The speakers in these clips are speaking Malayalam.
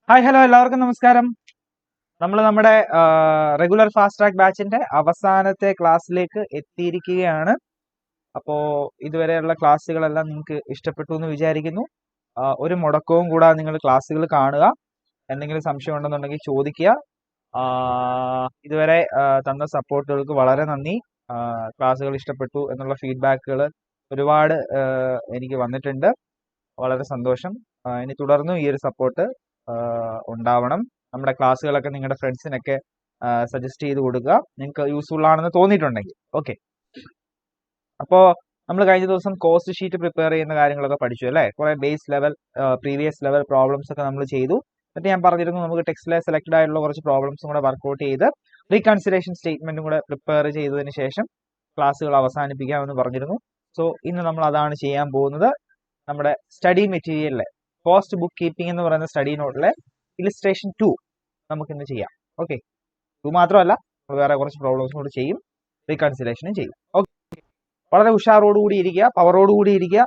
ഹായ് ഹലോ എല്ലാവർക്കും നമസ്കാരം. നമ്മൾ നമ്മുടെ റെഗുലർ ഫാസ്റ്റ് ട്രാക്ക് ബാച്ചിന്റെ അവസാനത്തെ ക്ലാസ്സിലേക്ക് എത്തിയിരിക്കുകയാണ്. അപ്പോൾ ഇതുവരെയുള്ള ക്ലാസ്സുകളെല്ലാം നിങ്ങൾക്ക് ഇഷ്ടപ്പെട്ടു എന്ന് വിചാരിക്കുന്നു. ഒരു മുടക്കവും കൂടാതെ നിങ്ങൾ ക്ലാസ്സുകൾ കാണുക. എന്തെങ്കിലും സംശയം ഉണ്ടെന്നുണ്ടെങ്കിൽ ചോദിക്കുക. ഇതുവരെ തന്ന സപ്പോർട്ടുകൾക്ക് വളരെ നന്ദി. ക്ലാസ്സുകൾ ഇഷ്ടപ്പെട്ടു എന്നുള്ള ഫീഡ്ബാക്കുകൾ ഒരുപാട് എനിക്ക് വന്നിട്ടുണ്ട്. വളരെ സന്തോഷം. ഇനി തുടർന്നും ഈ ഒരു സപ്പോർട്ട് ഉണ്ടാവണം. നമ്മുടെ ക്ലാസ്സുകളൊക്കെ നിങ്ങളുടെ ഫ്രണ്ട്സിനൊക്കെ സജസ്റ്റ് ചെയ്ത് കൊടുക്കുക, നിങ്ങൾക്ക് യൂസ്ഫുൾ ആണെന്ന് തോന്നിയിട്ടുണ്ടെങ്കിൽ. ഓക്കെ, അപ്പോൾ നമ്മൾ കഴിഞ്ഞ ദിവസം കോസ്റ്റ് ഷീറ്റ് പ്രിപ്പയർ ചെയ്യുന്ന കാര്യങ്ങളൊക്കെ പഠിച്ചു അല്ലേ. കുറെ base level previous level problems ഒക്കെ നമ്മൾ ചെയ്തു. എന്നിട്ട് ഞാൻ പറഞ്ഞിരുന്നു നമുക്ക് ടെക്സ്റ്റിലെ സെലക്ടഡ് ആയിട്ടുള്ള കുറച്ച് പ്രോബ്ലംസും കൂടെ വർക്ക്ഔട്ട് ചെയ്ത് റീകൺസിഡറേഷൻ സ്റ്റേറ്റ്മെന്റും കൂടെ പ്രിപ്പയർ ചെയ്തതിന് ശേഷം ക്ലാസ്സുകൾ അവസാനിപ്പിക്കാമെന്ന് പറഞ്ഞിരുന്നു. സോ ഇന്ന് നമ്മൾ അതാണ് ചെയ്യാൻ പോകുന്നത്. നമ്മുടെ സ്റ്റഡി മെറ്റീരിയലിലെ കോസ്റ്റ് ബുക്ക് കീപ്പിംഗ് എന്ന് പറയുന്ന സ്റ്റഡി നോട്ടിലെ ഇലിസ്ട്രേഷൻ 2 നമുക്ക് ഇന്ന് ചെയ്യാം. ഓക്കെ, 2 മാത്രമല്ല, നമ്മൾ വേറെ കുറച്ച് പ്രോബ്ലംസും കൂടി ചെയ്യും, റീകൺസിലേഷനും ചെയ്യും. ഓക്കെ, വളരെ ഉഷാറോടുകൂടി ഇരിക്കുക, പവറോടുകൂടി ഇരിക്കുക.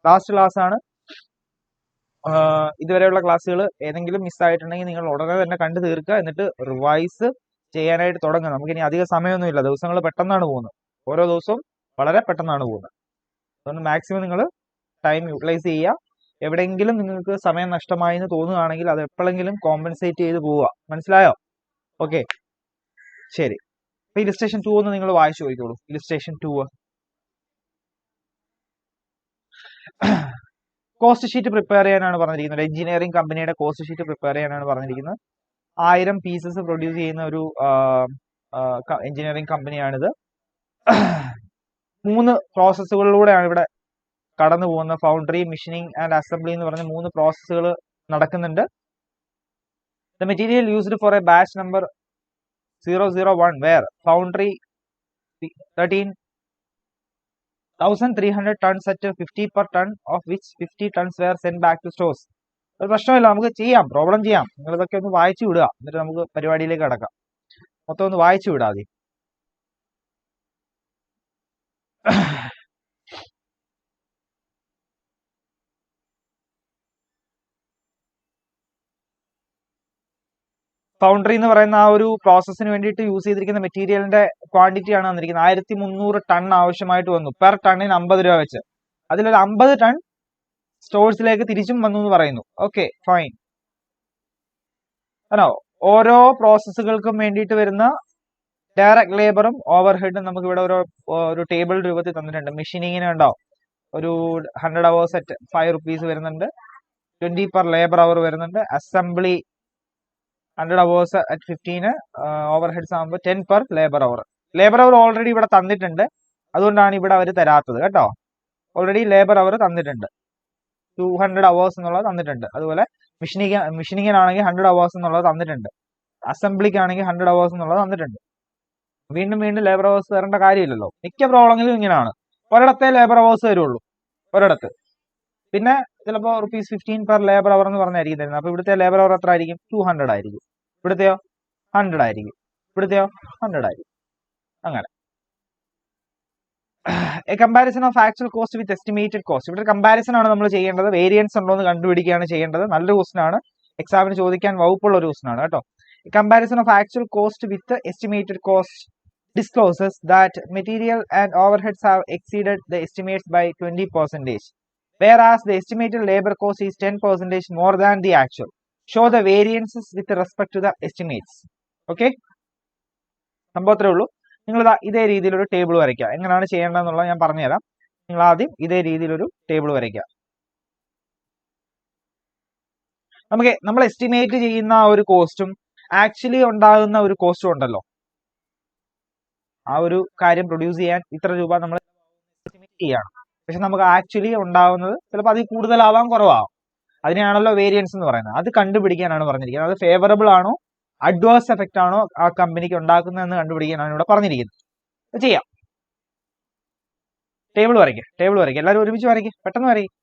ലാസ്റ്റ് ക്ലാസ് ആണ്. ഇതുവരെയുള്ള ക്ലാസ്സുകൾ ഏതെങ്കിലും മിസ്സായിട്ടുണ്ടെങ്കിൽ നിങ്ങൾ ഉടനെ തന്നെ കണ്ടു തീർക്കുക, എന്നിട്ട് റിവൈസ് ചെയ്യാനായിട്ട് തുടങ്ങുക. നമുക്കിനി അധിക സമയമൊന്നുമില്ല, ദിവസങ്ങൾ പെട്ടെന്നാണ് പോകുന്നത്. ഓരോ ദിവസവും വളരെ പെട്ടെന്നാണ് പോകുന്നത്. അതുകൊണ്ട് മാക്സിമം നിങ്ങൾ ടൈം യൂട്ടിലൈസ് ചെയ്യുക. എവിടെയെങ്കിലും നിങ്ങൾക്ക് സമയം നഷ്ടമായി എന്ന് തോന്നുകയാണെങ്കിൽ അത് എപ്പോഴെങ്കിലും കോമ്പൻസേറ്റ് ചെയ്ത് പോവുക. മനസ്സിലായോ? ഓക്കെ, ശരി. അപ്പൊ ഇലിസ്ട്രേഷൻ 2 ഒന്ന് നിങ്ങൾ വായിച്ചു നോക്കിക്കോളൂ. ഇലിസ്ട്രേഷൻ 2 കോസ്റ്റ് ഷീറ്റ് പ്രിപ്പയർ ചെയ്യാനാണ് പറഞ്ഞിരിക്കുന്നത്. എഞ്ചിനീയറിംഗ് കമ്പനിയുടെ കോസ്റ്റ് ഷീറ്റ് പ്രിപ്പയർ ചെയ്യാനാണ് പറഞ്ഞിരിക്കുന്നത്. 1000 പീസസ് പ്രൊഡ്യൂസ് ചെയ്യുന്ന ഒരു എഞ്ചിനീയറിംഗ് കമ്പനിയാണിത്. 3 പ്രോസസ്സുകളിലൂടെയാണ് ഇവിടെ കടന്നു പോകുന്ന. ഫൗണ്ടറി, മെഷീനിങ് ആൻഡ് അസംബ്ലി എന്ന് പറഞ്ഞ 3 പ്രോസസ്സുകൾ നടക്കുന്നുണ്ട്. The material used for a batch number 001 where foundry 13,300 tons at 50 per ton, of which 50 tons were sent back to stores. ഒരു പ്രശ്നമില്ല, നമുക്ക് ചെയ്യാം, പ്രോബ്ലം ചെയ്യാം. നിങ്ങൾ ഇതൊക്കെ ഒന്ന് വായിച്ചു വിടുക, എന്നിട്ട് നമുക്ക് പരിപാടിയിലേക്ക് കടക്കാം. മൊത്തം ഒന്ന് വായിച്ചു വിടാതെ. ഫൗണ്ടറി എന്ന് പറയുന്ന ആ ഒരു പ്രോസസ്സിന് വേണ്ടിയിട്ട് യൂസ് ചെയ്തിരിക്കുന്ന മെറ്റീരിയലിന്റെ ക്വാണ്ടിറ്റി ആണ് വന്നിരിക്കുന്നത്. 1300 ടൺ ആവശ്യമായിട്ട് വന്നു. പെർ ടണ്ണിന് 50 രൂപ വെച്ച്. അതിലൊരു 50 ടൺ സ്റ്റോഴ്സിലേക്ക് തിരിച്ചും വന്നു എന്ന് പറയുന്നു. Okay, fine. ആണോ, ഓരോ പ്രോസസ്സുകൾക്കും വേണ്ടിയിട്ട് വരുന്ന ഡയറക്ട് ലേബറും ഓവർ ഹെഡും നമുക്ക് ഇവിടെ ഒരു ടേബിൾ രൂപത്തിൽ തന്നിട്ടുണ്ട്. മെഷീനിങ്ങിന് ഉണ്ടാവും ഒരു 100 hours at 5 rupees വരുന്നുണ്ട്. 20 per ലേബർ അവർ വരുന്നുണ്ട്. Assembly 100 hours at 15, overheads ആകുമ്പോൾ 10 per labour hour. Labour hour already ഇവിടെ തന്നിട്ടുണ്ട്, അതുകൊണ്ടാണ് ഇവിടെ അവർ തരാത്തത് കേട്ടോ. ഓൾറെഡി ലേബർ അവർ തന്നിട്ടുണ്ട്, 200 hours എന്നുള്ളത് തന്നിട്ടുണ്ട്. അതുപോലെ മെഷീനിങ്ങിനാണെങ്കിൽ 100 hours എന്നുള്ളത് തന്നിട്ടുണ്ട്. അസംബ്ലിക്കാണെങ്കിൽ 100 hours എന്നുള്ളത് തന്നിട്ടുണ്ട്. വീണ്ടും വീണ്ടും ലേബർ അവേഴ്സ് തരേണ്ട കാര്യമില്ലല്ലോ. മിക്ക പ്രോബ്ലങ്ങളിലും ഇങ്ങനെയാണ്, ഒരിടത്തെ ലേബർ അവേഴ്സ് വരുള്ളൂ, ഒരിടത്ത്. പിന്നെ ചിലപ്പോൾ ₹15 per ലേബർ അവർ എന്ന് പറഞ്ഞായിരിക്കും തരുന്നത്. അപ്പൊ ഇവിടുത്തെ ലേബർ അവർ എത്ര ആയിരിക്കും? 200 ആയിരിക്കും. ഇവിടുത്തെയോ 100 ആയിരിക്കും. ഇവിടുത്തെയോ 100 ആയിരിക്കും. അങ്ങനെ A comparison of actual cost with estimated cost. ഇവിടെ കമ്പാരിസൺ ആണ് നമ്മൾ ചെയ്യേണ്ടത്. വേരിയൻസ് ഉണ്ടോ എന്ന് കണ്ടുപിടിക്കുകയാണ് ചെയ്യേണ്ടത്. നല്ലൊരു ക്വസ്റ്റൻ ആണ്, എക്സാമിന് ചോദിക്കാൻ വകുപ്പുള്ള ഒരു ക്വസ്റ്റൻ ആണ് കേട്ടോ. Comparison of actual cost with estimated cost discloses that material and overheads have exceeded the estimates by 20%, whereas the estimated labor cost is 10% more than the actual. Show the variances with respect to the estimates. Okay, സംഭവം അത്രേ ഉള്ളൂ. നിങ്ങൾ ഇതേ രീതിയിലൊരു ടേബിൾ വരയ്ക്കുക. എങ്ങനെയാണ് ചെയ്യേണ്ടതെന്നുള്ളത് ഞാൻ പറഞ്ഞുതരാം. നിങ്ങൾ ആദ്യം ഇതേ രീതിയിലൊരു ടേബിൾ വരയ്ക്കുക. നമ്മൾ എസ്റ്റിമേറ്റ് ചെയ്യുന്ന ഒരു കോസ്റ്റും ആക്ച്വലി ഉണ്ടാകുന്ന ഒരു കോസ്റ്റും ഉണ്ടല്ലോ. ആ ഒരു കാര്യം പ്രൊഡ്യൂസ് ചെയ്യാൻ ഇത്ര രൂപ നമ്മൾ എസ്റ്റിമേറ്റ് ചെയ്യണം. പക്ഷെ നമുക്ക് ആക്ച്വലി ഉണ്ടാവുന്നത് ചിലപ്പോൾ അതിൽ കൂടുതലാവാം, കുറവാകും. അതിനെയാണല്ലോ വേരിയൻസ് എന്ന് പറയുന്നത്. അത് കണ്ടുപിടിക്കാനാണ് പറഞ്ഞിരിക്കുന്നത്. അത് ഫേവറബിൾ ആണോ അഡ്വേഴ്സ് എഫക്റ്റ് ആണോ ആ കമ്പനിക്ക് ഉണ്ടാക്കുന്നതെന്ന് കണ്ടുപിടിക്കാനാണ് ഇവിടെ പറഞ്ഞിരിക്കുന്നത്. ചെയ്യാം. ടേബിൾ വരയ്ക്കുക. എല്ലാവരും ഒരുമിച്ച് വരയ്ക്കുക, പെട്ടെന്ന് വരയ്ക്കുക.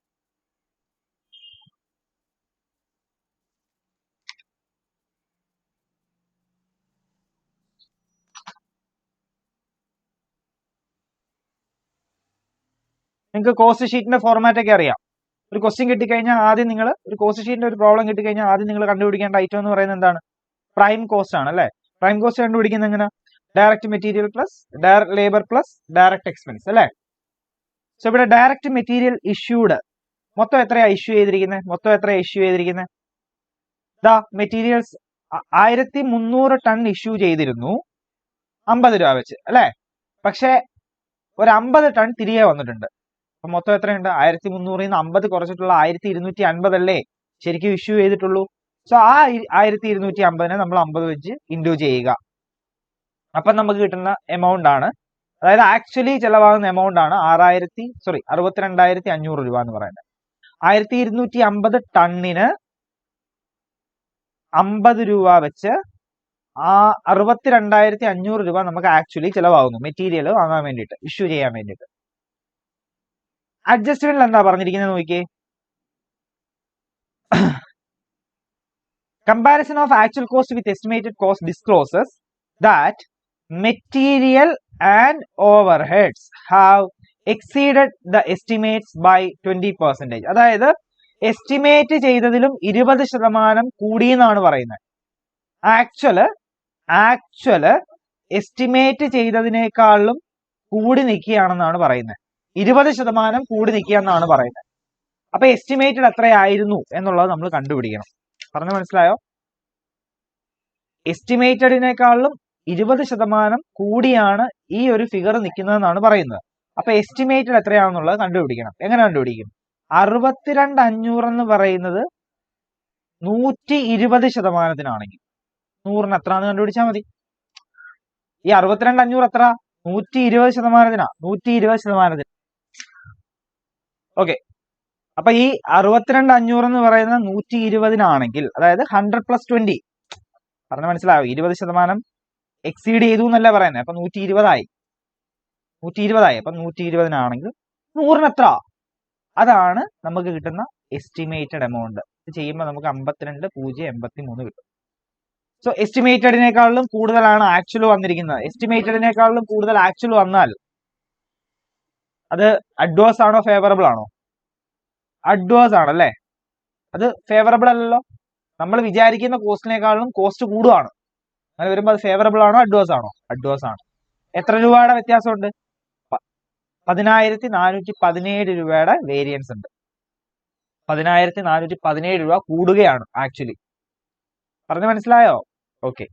നിങ്ങൾക്ക് കോസ്റ്റ് ഷീറ്റിന്റെ ഫോർമാറ്റ് ഒക്കെ അറിയാം. ഒരു ക്വസ്റ്റ്യൻ കിട്ടിക്കഴിഞ്ഞാൽ ആദ്യം നിങ്ങൾ ഒരു കോസ്റ്റ് ഷീറ്റിന്റെ ഒരു പ്രോബ്ലം കിട്ടിക്കഴിഞ്ഞാൽ ആദ്യം നിങ്ങൾ കണ്ടുപിടിക്കേണ്ട ഐറ്റം എന്ന് പറയുന്നത് എന്താണ്? പ്രൈം കോസ്റ്റ് ആണ് അല്ലെ. പ്രൈം കോസ്റ്റ് കണ്ടുപിടിക്കുന്നത് എങ്ങനെ? Direct material plus direct labour plus direct expense അല്ലെ. സോ ഇവിടെ ഡയറക്റ്റ് മെറ്റീരിയൽ ഇഷ്യൂഡ് മൊത്തം എത്രയാ ഇഷ്യൂ ചെയ്തിരിക്കുന്നത്? ദാ മെറ്റീരിയൽസ് 1300 ടൺ ഇഷ്യൂ ചെയ്തിരുന്നു 50 രൂപ വെച്ച് അല്ലെ. പക്ഷെ ഒരു 50 ടൺ തിരികെ വന്നിട്ടുണ്ട്. അപ്പൊ മൊത്തം എത്രയുണ്ട്? 1300 50 കുറച്ചിട്ടുള്ള 1250 അല്ലേ ശരിക്കും ഇഷ്യൂ ചെയ്തിട്ടുള്ളൂ. സോ ആ 1250 നമ്മൾ 50 വെച്ച് ഇൻഡ്യൂ ചെയ്യുക. അപ്പൊ നമുക്ക് കിട്ടുന്ന എമൗണ്ട് ആണ്, അതായത് ആക്ച്വലി ചെലവാകുന്ന എമൗണ്ട് ആണ് 62,500 രൂപ എന്ന് പറയുന്നത്. 1250 ടണ്ണിന് 50 രൂപ വെച്ച് ആ 62,500 രൂപ നമുക്ക് ആക്ച്വലി ചെലവാകുന്നു മെറ്റീരിയൽ വാങ്ങാൻ വേണ്ടിയിട്ട്, ഇഷ്യൂ ചെയ്യാൻ വേണ്ടിയിട്ട്. അഡ്ജസ്റ്റ്മെന്റിൽ എന്താ പറഞ്ഞിരിക്കുന്നത് നോക്കിയേ. Comparison of actual cost with estimated cost discloses that material and overheads have exceeded the estimates by 20%. അതായത് എസ്റ്റിമേറ്റ് ചെയ്തതിലും 20% കൂടി എന്നാണ് പറയുന്നത്. ആക്ച്വല് എസ്റ്റിമേറ്റ് ചെയ്തതിനേക്കാളും കൂടി നിൽക്കുകയാണെന്നാണ് പറയുന്നത്. 20% കൂടി നിൽക്കുക എന്നാണ് പറയുന്നത്. അപ്പൊ എസ്റ്റിമേറ്റഡ് എത്രയായിരുന്നു എന്നുള്ളത് നമ്മൾ കണ്ടുപിടിക്കണം. പറഞ്ഞു മനസ്സിലായോ? എസ്റ്റിമേറ്റഡിനേക്കാളും 20% കൂടിയാണ് ഈ ഒരു ഫിഗർ നിൽക്കുന്നതെന്നാണ് പറയുന്നത്. അപ്പൊ എസ്റ്റിമേറ്റഡ് എത്രയാണെന്നുള്ളത് കണ്ടുപിടിക്കണം. എങ്ങനെ കണ്ടുപിടിക്കും? 62,500 എന്ന് പറയുന്നത് 120%-ആണെങ്കിൽ 100-ന് എത്രയാണെന്ന് കണ്ടുപിടിച്ചാൽ മതി. ഈ 62,500 എത്ര? 120%-നാ. 120%. ഓക്കെ. അപ്പൊ ഈ 62,500 എന്ന് പറയുന്നത് 120-നാണെങ്കിൽ, അതായത് 100 + 20 പറഞ്ഞ മനസ്സിലായോ? 20% എക്സീഡ് ചെയ്തു എന്നല്ല പറയുന്നത്. അപ്പൊ 120 ആയി. അപ്പൊ 120-നാണെങ്കിൽ 100-ന് എത്ര? അതാണ് നമുക്ക് കിട്ടുന്ന എസ്റ്റിമേറ്റഡ് എമൗണ്ട്. ഇത് ചെയ്യുമ്പോൾ നമുക്ക് 52,083 കിട്ടും. സോ എസ്റ്റിമേറ്റഡിനേക്കാളും കൂടുതലാണ് ആക്ച്വൽ വന്നിരിക്കുന്നത്. എസ്റ്റിമേറ്റഡിനേക്കാളും കൂടുതൽ ആക്ച്വൽ വന്നാൽ അത് അഡ്വേഴ്സ് ആണോ ഫേവറബിൾ ആണോ? അഡ്വേഴ്സ് ആണല്ലേ. അത് ഫേവറബിൾ അല്ലല്ലോ. നമ്മൾ വിചാരിക്കുന്ന കോസ്റ്റിനേക്കാളും കോസ്റ്റ് കൂടുകയാണ്. അങ്ങനെ വരുമ്പോൾ അത് ഫേവറബിൾ ആണോ അഡ്വേഴ്സ് ആണോ? അഡ്വേഴ്സ് ആണ്. എത്ര രൂപയുടെ വ്യത്യാസമുണ്ട്? 10,417 രൂപയുടെ വേരിയൻസ് ഉണ്ട്. 10,417 രൂപ കൂടുകയാണ് ആക്ച്വലി. പറഞ്ഞു മനസ്സിലായോ? ഓക്കെ.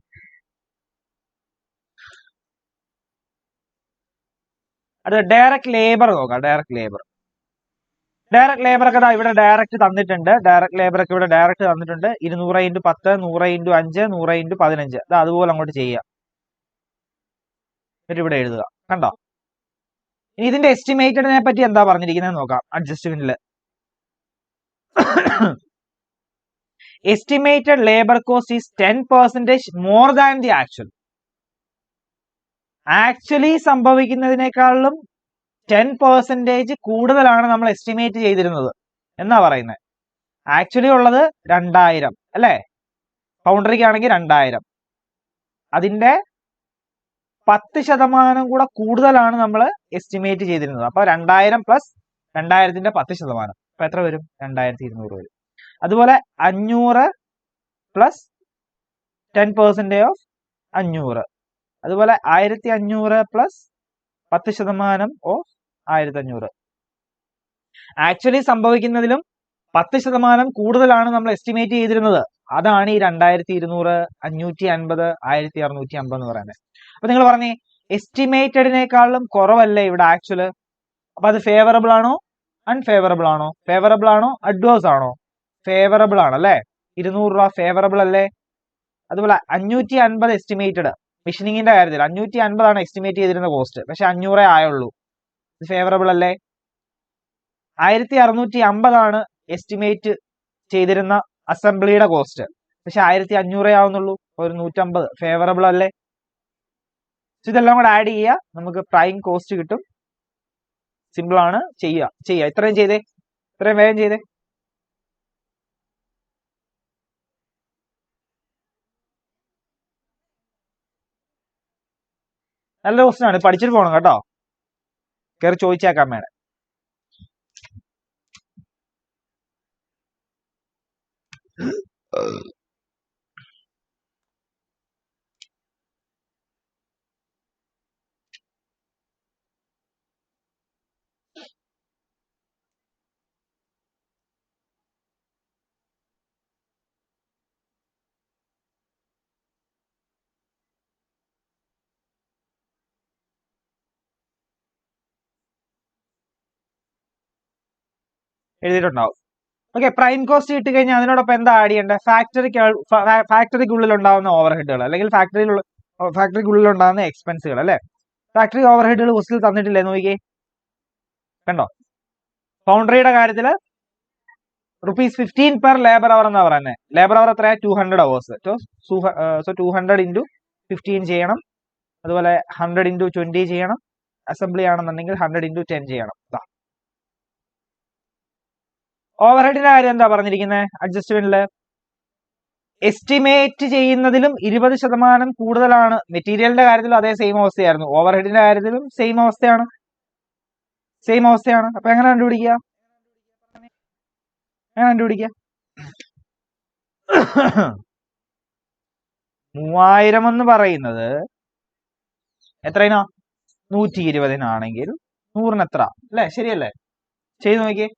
അത് ഡയറക്റ്റ് ലേബർ നോക്കാം. ഡയറക്റ്റ് ലേബർ ഒക്കെ ഇവിടെ ഡയറക്റ്റ് തന്നിട്ടുണ്ട്. ഡയറക്റ്റ് ലേബർ ഒക്കെ ഇവിടെ ഡയറക്റ്റ് തന്നിട്ടുണ്ട്. 200 × 10, 100 × 5, 100 × 15. അത് അതുപോലെ അങ്ങോട്ട് ചെയ്യാം. എന്നിട്ട് ഇവിടെ എഴുതുക. കണ്ടോ? ഇനി ഇതിന്റെ എസ്റ്റിമേറ്റഡിനെ പറ്റി എന്താ പറഞ്ഞിരിക്കുന്നത് നോക്കാം. അഡ്ജസ്റ്റ്മെന്റില് estimated labour cost is 10% more than the actual. Actually സംഭവിക്കുന്നതിനേക്കാളും 10% കൂടുതലാണ് നമ്മൾ എസ്റ്റിമേറ്റ് ചെയ്തിരുന്നത് എന്നാ പറയുന്നത്. ആക്ച്വലി ഉള്ളത് 2000 അല്ലെ. ഫൗണ്ടറിക്കാണെങ്കിൽ 2000. അതിന്റെ 10% കൂടെ കൂടുതലാണ് നമ്മൾ എസ്റ്റിമേറ്റ് ചെയ്തിരുന്നത്. അപ്പൊ 2000 + 2000-ന്റെ 10%. അപ്പൊ എത്ര വരും? 2200 വരും. അതുപോലെ 500 + 10% ഓഫ് 500. അതുപോലെ 1500 + 10% ഓഫ് 1500. ആക്ച്വലി സംഭവിക്കുന്നതിലും 10% കൂടുതലാണ് നമ്മൾ എസ്റ്റിമേറ്റ് ചെയ്തിരുന്നത്. അതാണ് ഈ 2200, 550, 1650 എന്ന് പറയുന്നത്. അപ്പൊ നിങ്ങൾ പറഞ്ഞേ എസ്റ്റിമേറ്റഡിനേക്കാളും കുറവല്ലേ ഇവിടെ ആക്ച്വല്. അപ്പൊ അത് ഫേവറബിൾ ആണോ അൺഫേവറബിൾ ആണോ? ഫേവറബിൾ ആണോ അഡ്വേഴ്സ് ആണോ? ഫേവറബിൾ ആണല്ലേ. 200 രൂപ ഫേവറബിൾ അല്ലേ. അതുപോലെ 550 എസ്റ്റിമേറ്റഡ് മെഷീനിങ്ങിന്റെ കാര്യത്തിൽ 550 ആണ് എസ്റ്റിമേറ്റ് ചെയ്തിരുന്ന കോസ്റ്റ്. പക്ഷെ 500 ആയുള്ളൂ. ഇത് ഫേവറബിൾ അല്ലേ. 1650 ആണ് എസ്റ്റിമേറ്റ് ചെയ്തിരുന്ന അസംബ്ലിയുടെ കോസ്റ്റ്. പക്ഷെ 1500 ആവുന്നുള്ളൂ. ഒരു 150. ഫേവറബിൾ അല്ലേ. ഇതെല്ലാം കൂടെ ആഡ് ചെയ്യുക, നമുക്ക് പ്രൈം കോസ്റ്റ് കിട്ടും. സിമ്പിൾ ആണ്. ചെയ്യുക. ഇത്രയും ചെയ്തേ. ഇത്രയും വേഗം ചെയ്തേ. നല്ല ക്വസ്റ്റ്യൻ ആണ്. പഠിച്ചിട്ട് പോകണം കേട്ടോ. കയറി ചോദിച്ചേക്കാൻ വേണം. എഴുതിയിട്ടുണ്ടാവും. ഓക്കെ, പ്രൈം കോസ്റ്റ് കിട്ടി കഴിഞ്ഞാൽ അതിനോടൊപ്പം എന്താ ആഡ് ചെയ്യേണ്ടത്? ഫാക്ടറിക്കുള്ളിൽ ഉണ്ടാകുന്ന ഓവർ ഹെഡുകൾ അല്ലെങ്കിൽ ഫാക്ടറിക്കുള്ളിൽ ഉണ്ടാകുന്ന എക്സ്പെൻസുകൾ അല്ലെ. ഫാക്ടറി ഓവർ ഹെഡുകൾ കോസ്റ്റിൽ തന്നിട്ടില്ലേ നോക്കിയേ, കണ്ടോ? ഫൗണ്ടറിയുടെ കാര്യത്തിൽ ₹15 പെർ ലേബർ അവർ എന്നാ പറയുന്നത്. ലേബർ അവർ എത്രയാ? 200 hours. സോ 200 into 15 ചെയ്യണം. അതുപോലെ 100 into 20 ചെയ്യണം. അസംബ്ലി ആണെന്നുണ്ടെങ്കിൽ 100 into 10 ചെയ്യണം. ഓവർഹെഡിന്റെ കാര്യം എന്താ പറഞ്ഞിരിക്കുന്നത്? അഡ്ജസ്റ്റ്മെന്റില് എസ്റ്റിമേറ്റ് ചെയ്യുന്നതിലും 20% കൂടുതലാണ്. മെറ്റീരിയലിന്റെ കാര്യത്തിലും അതേ സെയിം അവസ്ഥയായിരുന്നു. ഓവർഹെഡിന്റെ കാര്യത്തിലും സെയിം അവസ്ഥയാണ്. അപ്പൊ എങ്ങനെ കണ്ടുപിടിക്കുക? 3000 എന്ന് പറയുന്നത് എത്രയിനാ? 120 100 എത്ര അല്ലെ? ശരിയല്ലേ? ചെയ്ത് നോക്കിയേ.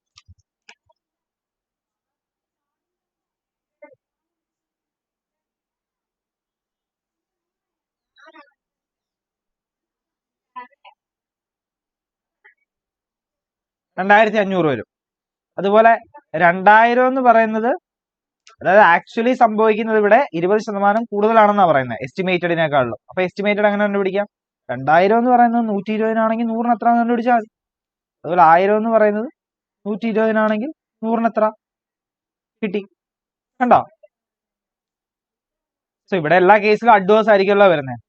$2500 വരും. അതുപോലെ 2000 എന്ന് പറയുന്നത്, അതായത് ആക്ച്വലി സംഭവിക്കുന്നത് ഇവിടെ 20% കൂടുതലാണെന്നാ പറയുന്നത് എസ്റ്റിമേറ്റഡിനേക്കാളും. അപ്പൊ എസ്റ്റിമേറ്റഡ് എങ്ങനെ കണ്ടുപിടിക്കാം? 2000 എന്ന് പറയുന്നത് 120 100 എത്ര കണ്ടുപിടിച്ചാൽ മതി. അതുപോലെ 1000 എന്ന് പറയുന്നത് 120 100 എത്ര കിട്ടി, കണ്ടോ? സോ ഇവിടെ എല്ലാ കേസിലും അഡ്വേഴ്സ് ആയിരിക്കുമല്ലോ വരുന്നത്.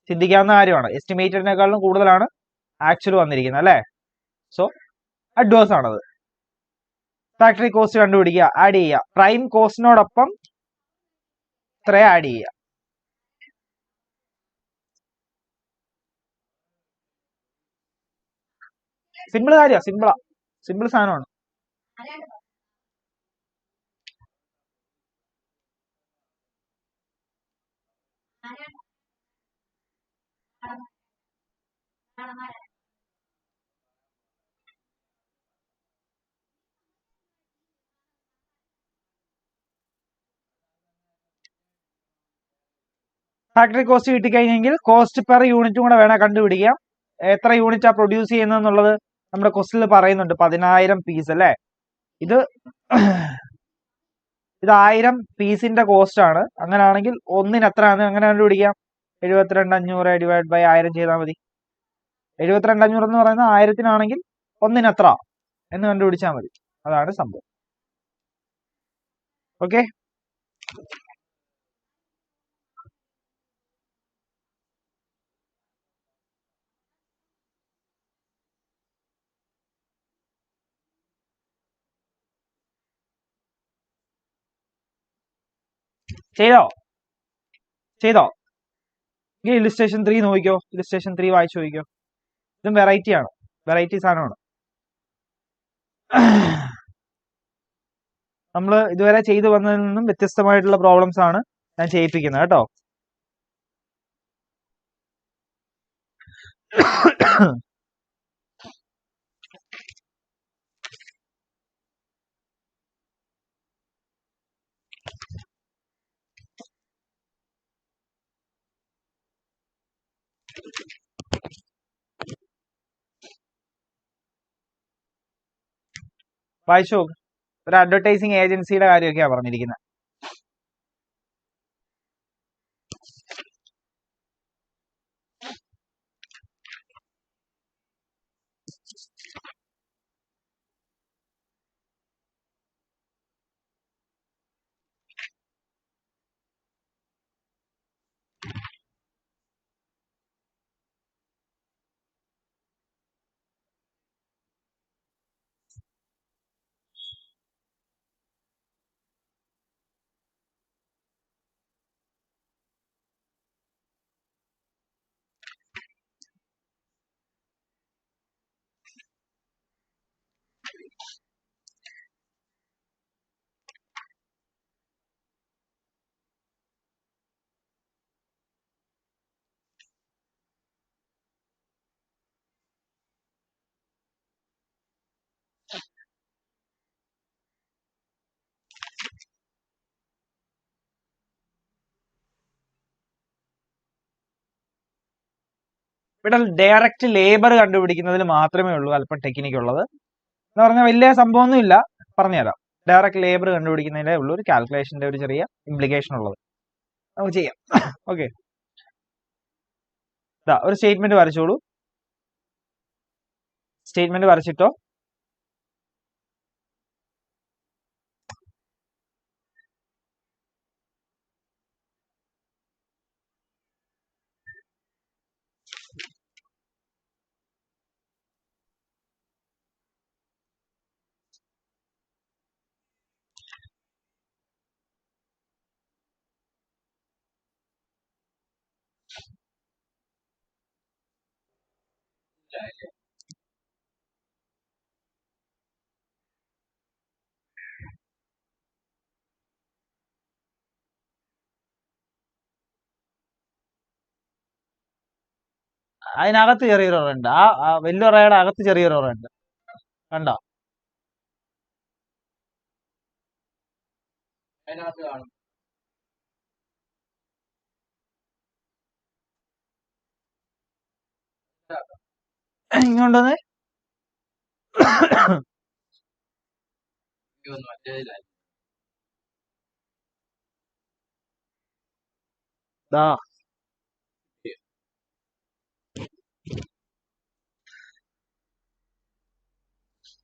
ചിന്തിക്കാവുന്ന കാര്യമാണ്. എസ്റ്റിമേറ്റഡിനേക്കാളും കൂടുതലാണ് ആക്ച്വൽ വന്നിരിക്കുന്നത് അല്ലെ. സോ അഡ്വേഴ്സ് ആണത്. ഫാക്ടറി കോസ്റ്റ് കണ്ടുപിടിക്കുക, ആഡ് ചെയ്യുക. പ്രൈം കോസ്റ്റിനോടൊപ്പം ഇത്രയും ആഡ് ചെയ്യുക. സിമ്പിൾ കാര്യമാണ്, സിമ്പിൾ സാധനമാണ്. ഫാക്ടറി കോസ്റ്റ് കിട്ടിക്കഴിഞ്ഞെങ്കിൽ കോസ്റ്റ് പെർ യൂണിറ്റും കൂടെ വേണം കണ്ടുപിടിക്കാം. എത്ര യൂണിറ്റാ പ്രൊഡ്യൂസ് ചെയ്യുന്നത് എന്നുള്ളത് നമ്മുടെ ക്വസ്റ്റിൽ പറയുന്നുണ്ട്. 10,000 പീസ് അല്ലെ. ഇത് 1000 പീസിന്റെ കോസ്റ്റ് ആണ്. അങ്ങനെയാണെങ്കിൽ ഒന്നിന് എത്രയാണ് അങ്ങനെ കണ്ടുപിടിക്കാം? 72,500 ഡിവൈഡ് ബൈ 1000 ചെയ്താൽ മതി. 72,500 എന്ന് പറയുന്നത് 1000-നാണെങ്കിൽ ഒന്നിന് എത്ര എന്ന് കണ്ടുപിടിച്ചാൽ മതി. അതാണ് സംഭവം. ഓക്കെ, ചെയ്തോ? ഈ ഇല്ലുസ്ട്രേഷൻ 3 നോക്കിക്കോ. ഇല്ലുസ്ട്രേഷൻ 3 വായിച്ചു നോക്കിക്കോ. ഇതും വെറൈറ്റി സാധനമാണ്. നമ്മൾ ഇതുവരെ ചെയ്തു വന്നതിൽ നിന്നും വ്യത്യസ്തമായിട്ടുള്ള പ്രോബ്ലംസ് ആണ് ഞാൻ ചെയ്യിപ്പിക്കുന്നത് കേട്ടോ. വായിച്ചു നോക്ക്. ഒരു അഡ്വർടൈസിങ് ഏജൻസിയുടെ കാര്യമൊക്കെയാണ് പറഞ്ഞിരിക്കുന്നത്. ഇവിടെ ഡയറക്റ്റ് ലേബർ കണ്ടുപിടിക്കുന്നതിൽ മാത്രമേ ഉള്ളൂ അല്പം ടെക്നിക്ക് ഉള്ളത്. എന്ന് പറഞ്ഞാൽ വലിയ സംഭവമൊന്നും ഇല്ല, പറഞ്ഞുതരാം. ഡയറക്റ്റ് ലേബർ കണ്ടുപിടിക്കുന്നതിലേ ഉള്ളൂ ഒരു കാൽക്കുലേഷന്റെ ഒരു ചെറിയ ഇംപ്ലിക്കേഷൻ ഉള്ളത്. നമുക്ക് ചെയ്യാം. ഓക്കെ, ഒരു സ്റ്റേറ്റ്മെന്റ് വരച്ചോളൂ. സ്റ്റേറ്റ്മെന്റ് വരച്ചിട്ടോ. അതിനകത്ത് ചെറിയൊരു ഉറയുണ്ട്. ആ വലിയ ഉറയുടെ അകത്ത് ചെറിയൊരു ഉറയുണ്ട്, കണ്ടോ? അതിനകത്ത് കാണും. ഇങ്ങോട്ടൊന്ന്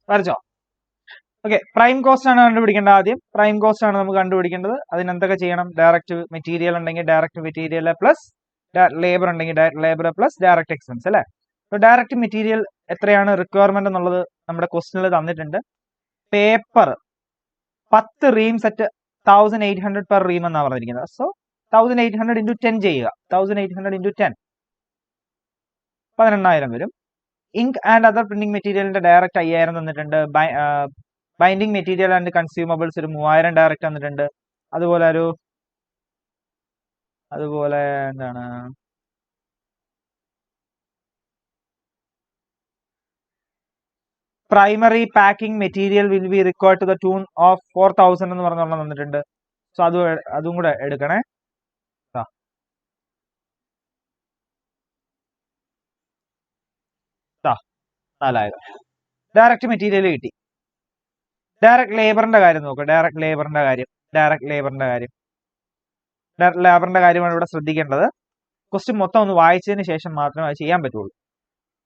വരച്ചോ. ഓക്കെ, പ്രൈം കോസ്റ്റ് ആണ് കണ്ടുപിടിക്കേണ്ടത്. ആദ്യം പ്രൈം കോസ്റ്റ് ആണ് നമുക്ക് കണ്ടുപിടിക്കേണ്ടത്. അതിന് എന്തൊക്കെ ചെയ്യണം? ഡയറക്റ്റ് മെറ്റീരിയൽ ഉണ്ടെങ്കിൽ ഡയറക്റ്റ് മെറ്റീരിയൽ പ്ലസ് ലേബർ ഉണ്ടെങ്കിൽ ലേബർ പ്ലസ് ഡയറക്റ്റ് എക്സ്പെൻസ് അല്ലേ. ഡയറക്റ്റ് മെറ്റീരിയൽ എത്രയാണ് റിക്വയർമെന്റ് എന്നുള്ളത് നമ്മുടെ ക്വസ്റ്റിനിൽ തന്നിട്ടുണ്ട്. Paper 10 reams at 1800 per ream എന്നാണ് പറഞ്ഞിരിക്കുന്നത്. സോ 1800 ഇൻറ്റു 10 ചെയ്യുക. 1800 ഇൻറ്റു 10 18,000 വരും. ഇങ്ക് ആൻഡ് അതർ പ്രിന്റിംഗ് മെറ്റീരിയലിന്റെ ഡയറക്റ്റ് 5000 തന്നിട്ടുണ്ട്. ബൈൻഡിങ് മെറ്റീരിയൽ ആൻഡ് കൺസ്യൂമബിൾസ് ഒരു 3000 ഡയറക്റ്റ് തന്നിട്ടുണ്ട്. അതുപോലെ എന്താണ് primary packing material will be required to the tune of 4000 എന്ന് പറഞ്ഞ തന്നിട്ടുണ്ട്. സോ അതും കൂടെ എടുക്കണേ. 4000 ഡയറക്റ്റ് മെറ്റീരിയൽ കിട്ടി. ഡയറക്റ്റ് ലേബറിന്റെ കാര്യം നോക്കുക. ഡയറക്റ്റ് ലേബറിന്റെ കാര്യമാണ് ഇവിടെ ശ്രദ്ധിക്കേണ്ടത്. ക്വസ്റ്റ്യൻ മൊത്തം ഒന്ന് വായിച്ചതിന് ശേഷം മാത്രമേ അത് ചെയ്യാൻ പറ്റുള്ളൂ.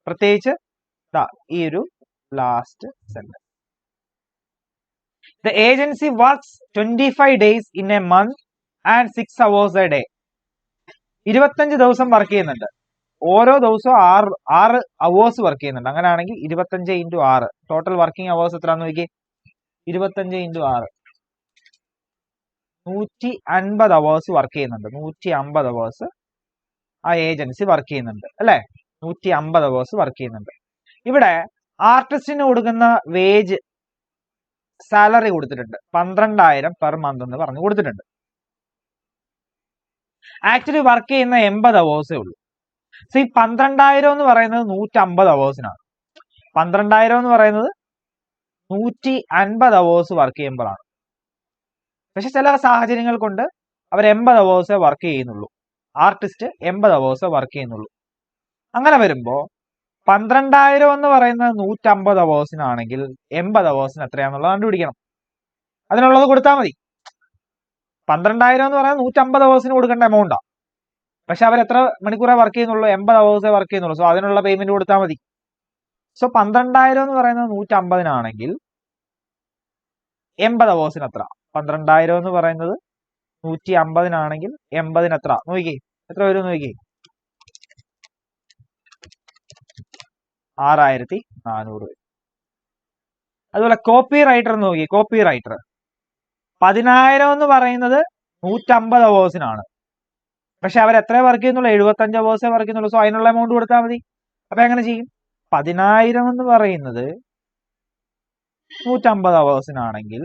പ്രത്യേകിച്ച് ഈ ഒരു last sentence. The agency works 25 days in a month and 6 hours a day. 25 ദിവസം വർക്ക് ചെയ്യുന്നുണ്ട്. ഓരോ ദിവസവും 6 അവേഴ്സ് വർക്ക് ചെയ്യുന്നുണ്ട്. അങ്ങനെയാണെങ്കിൽ 25 ഇൻറ്റു 6 ടോട്ടൽ വർക്കിംഗ് അവേഴ്സ് എത്രയാണെന്ന് നോക്കി. 25 ഇൻറ്റു 6 150 അവേഴ്സ് വർക്ക് ചെയ്യുന്നുണ്ട്. 150 അവേഴ്സ് ആ ഏജൻസി വർക്ക് ചെയ്യുന്നുണ്ട് അല്ലെ. 150 അവേഴ്സ് വർക്ക് ചെയ്യുന്നുണ്ട്. ഇവിടെ ആർട്ടിസ്റ്റിന് കൊടുക്കുന്ന വേജ് സാലറി കൊടുത്തിട്ടുണ്ട് 12,000 പെർ മന്ത് എന്ന് പറഞ്ഞു കൊടുത്തിട്ടുണ്ട്. ആക്ച്വലി വർക്ക് ചെയ്യുന്ന 80 അവേഴ്സേ ഉള്ളൂ. സോ ഈ 12,000 എന്ന് പറയുന്നത് 150 അവേഴ്സിനാണ്. 12,000 എന്ന് പറയുന്നത് 150 അവേഴ്സ് വർക്ക് ചെയ്യുമ്പോഴാണ്. പക്ഷെ ചില സാഹചര്യങ്ങൾ കൊണ്ട് അവർ 80 അവേഴ്സേ വർക്ക് ചെയ്യുന്നുള്ളൂ. ആർട്ടിസ്റ്റ് 80 അവേഴ്സേ വർക്ക് ചെയ്യുന്നുള്ളൂ. അങ്ങനെ വരുമ്പോ 12,000 എന്ന് പറയുന്നത് 150 അവേഴ്സിനാണെങ്കിൽ 80 അവേഴ്സിന് എത്രയാണെന്നുള്ളത് കണ്ടുപിടിക്കണം. അതിനുള്ളത് കൊടുത്താൽ മതി. 12,000 എന്ന് പറയുന്നത് 150 അവേഴ്സിന് കൊടുക്കേണ്ട എമൗണ്ടാണ്. പക്ഷെ അവർ എത്ര മണിക്കൂറേ വർക്ക് ചെയ്യുന്നുള്ളൂ? 80 അവേഴ്സേ വർക്ക് ചെയ്യുന്നുള്ളൂ. സോ അതിനുള്ള പേയ്മെന്റ് കൊടുത്താൽ മതി. സോ 12,000 എന്ന് പറയുന്നത് 150നാണെങ്കിൽ 80 അവേഴ്സിന് എത്ര? 12,000 എന്ന് പറയുന്നത് 150നാണെങ്കിൽ 80ന് എത്ര? നോക്കിക്കേ, എത്ര വരും നോക്കിക്കേ. 6,400. അതുപോലെ കോപ്പി റൈറ്റർ നോക്കി. കോപ്പി റൈറ്റർ 10,000 എന്ന് പറയുന്നത് 150 അവേഴ്സിനാണ്. പക്ഷെ അവർ എത്ര വർക്ക് ചെയ്യുന്നുള്ളൂ? 75 അവേഴ്സേ വർക്ക് ചെയ്യുന്നുള്ളൂ. സോ അതിനുള്ള എമൗണ്ട് കൊടുത്താൽ മതി. അപ്പൊ എങ്ങനെ ചെയ്യും? 10,000 എന്ന് പറയുന്നത് 150 അവേഴ്സിനാണെങ്കിൽ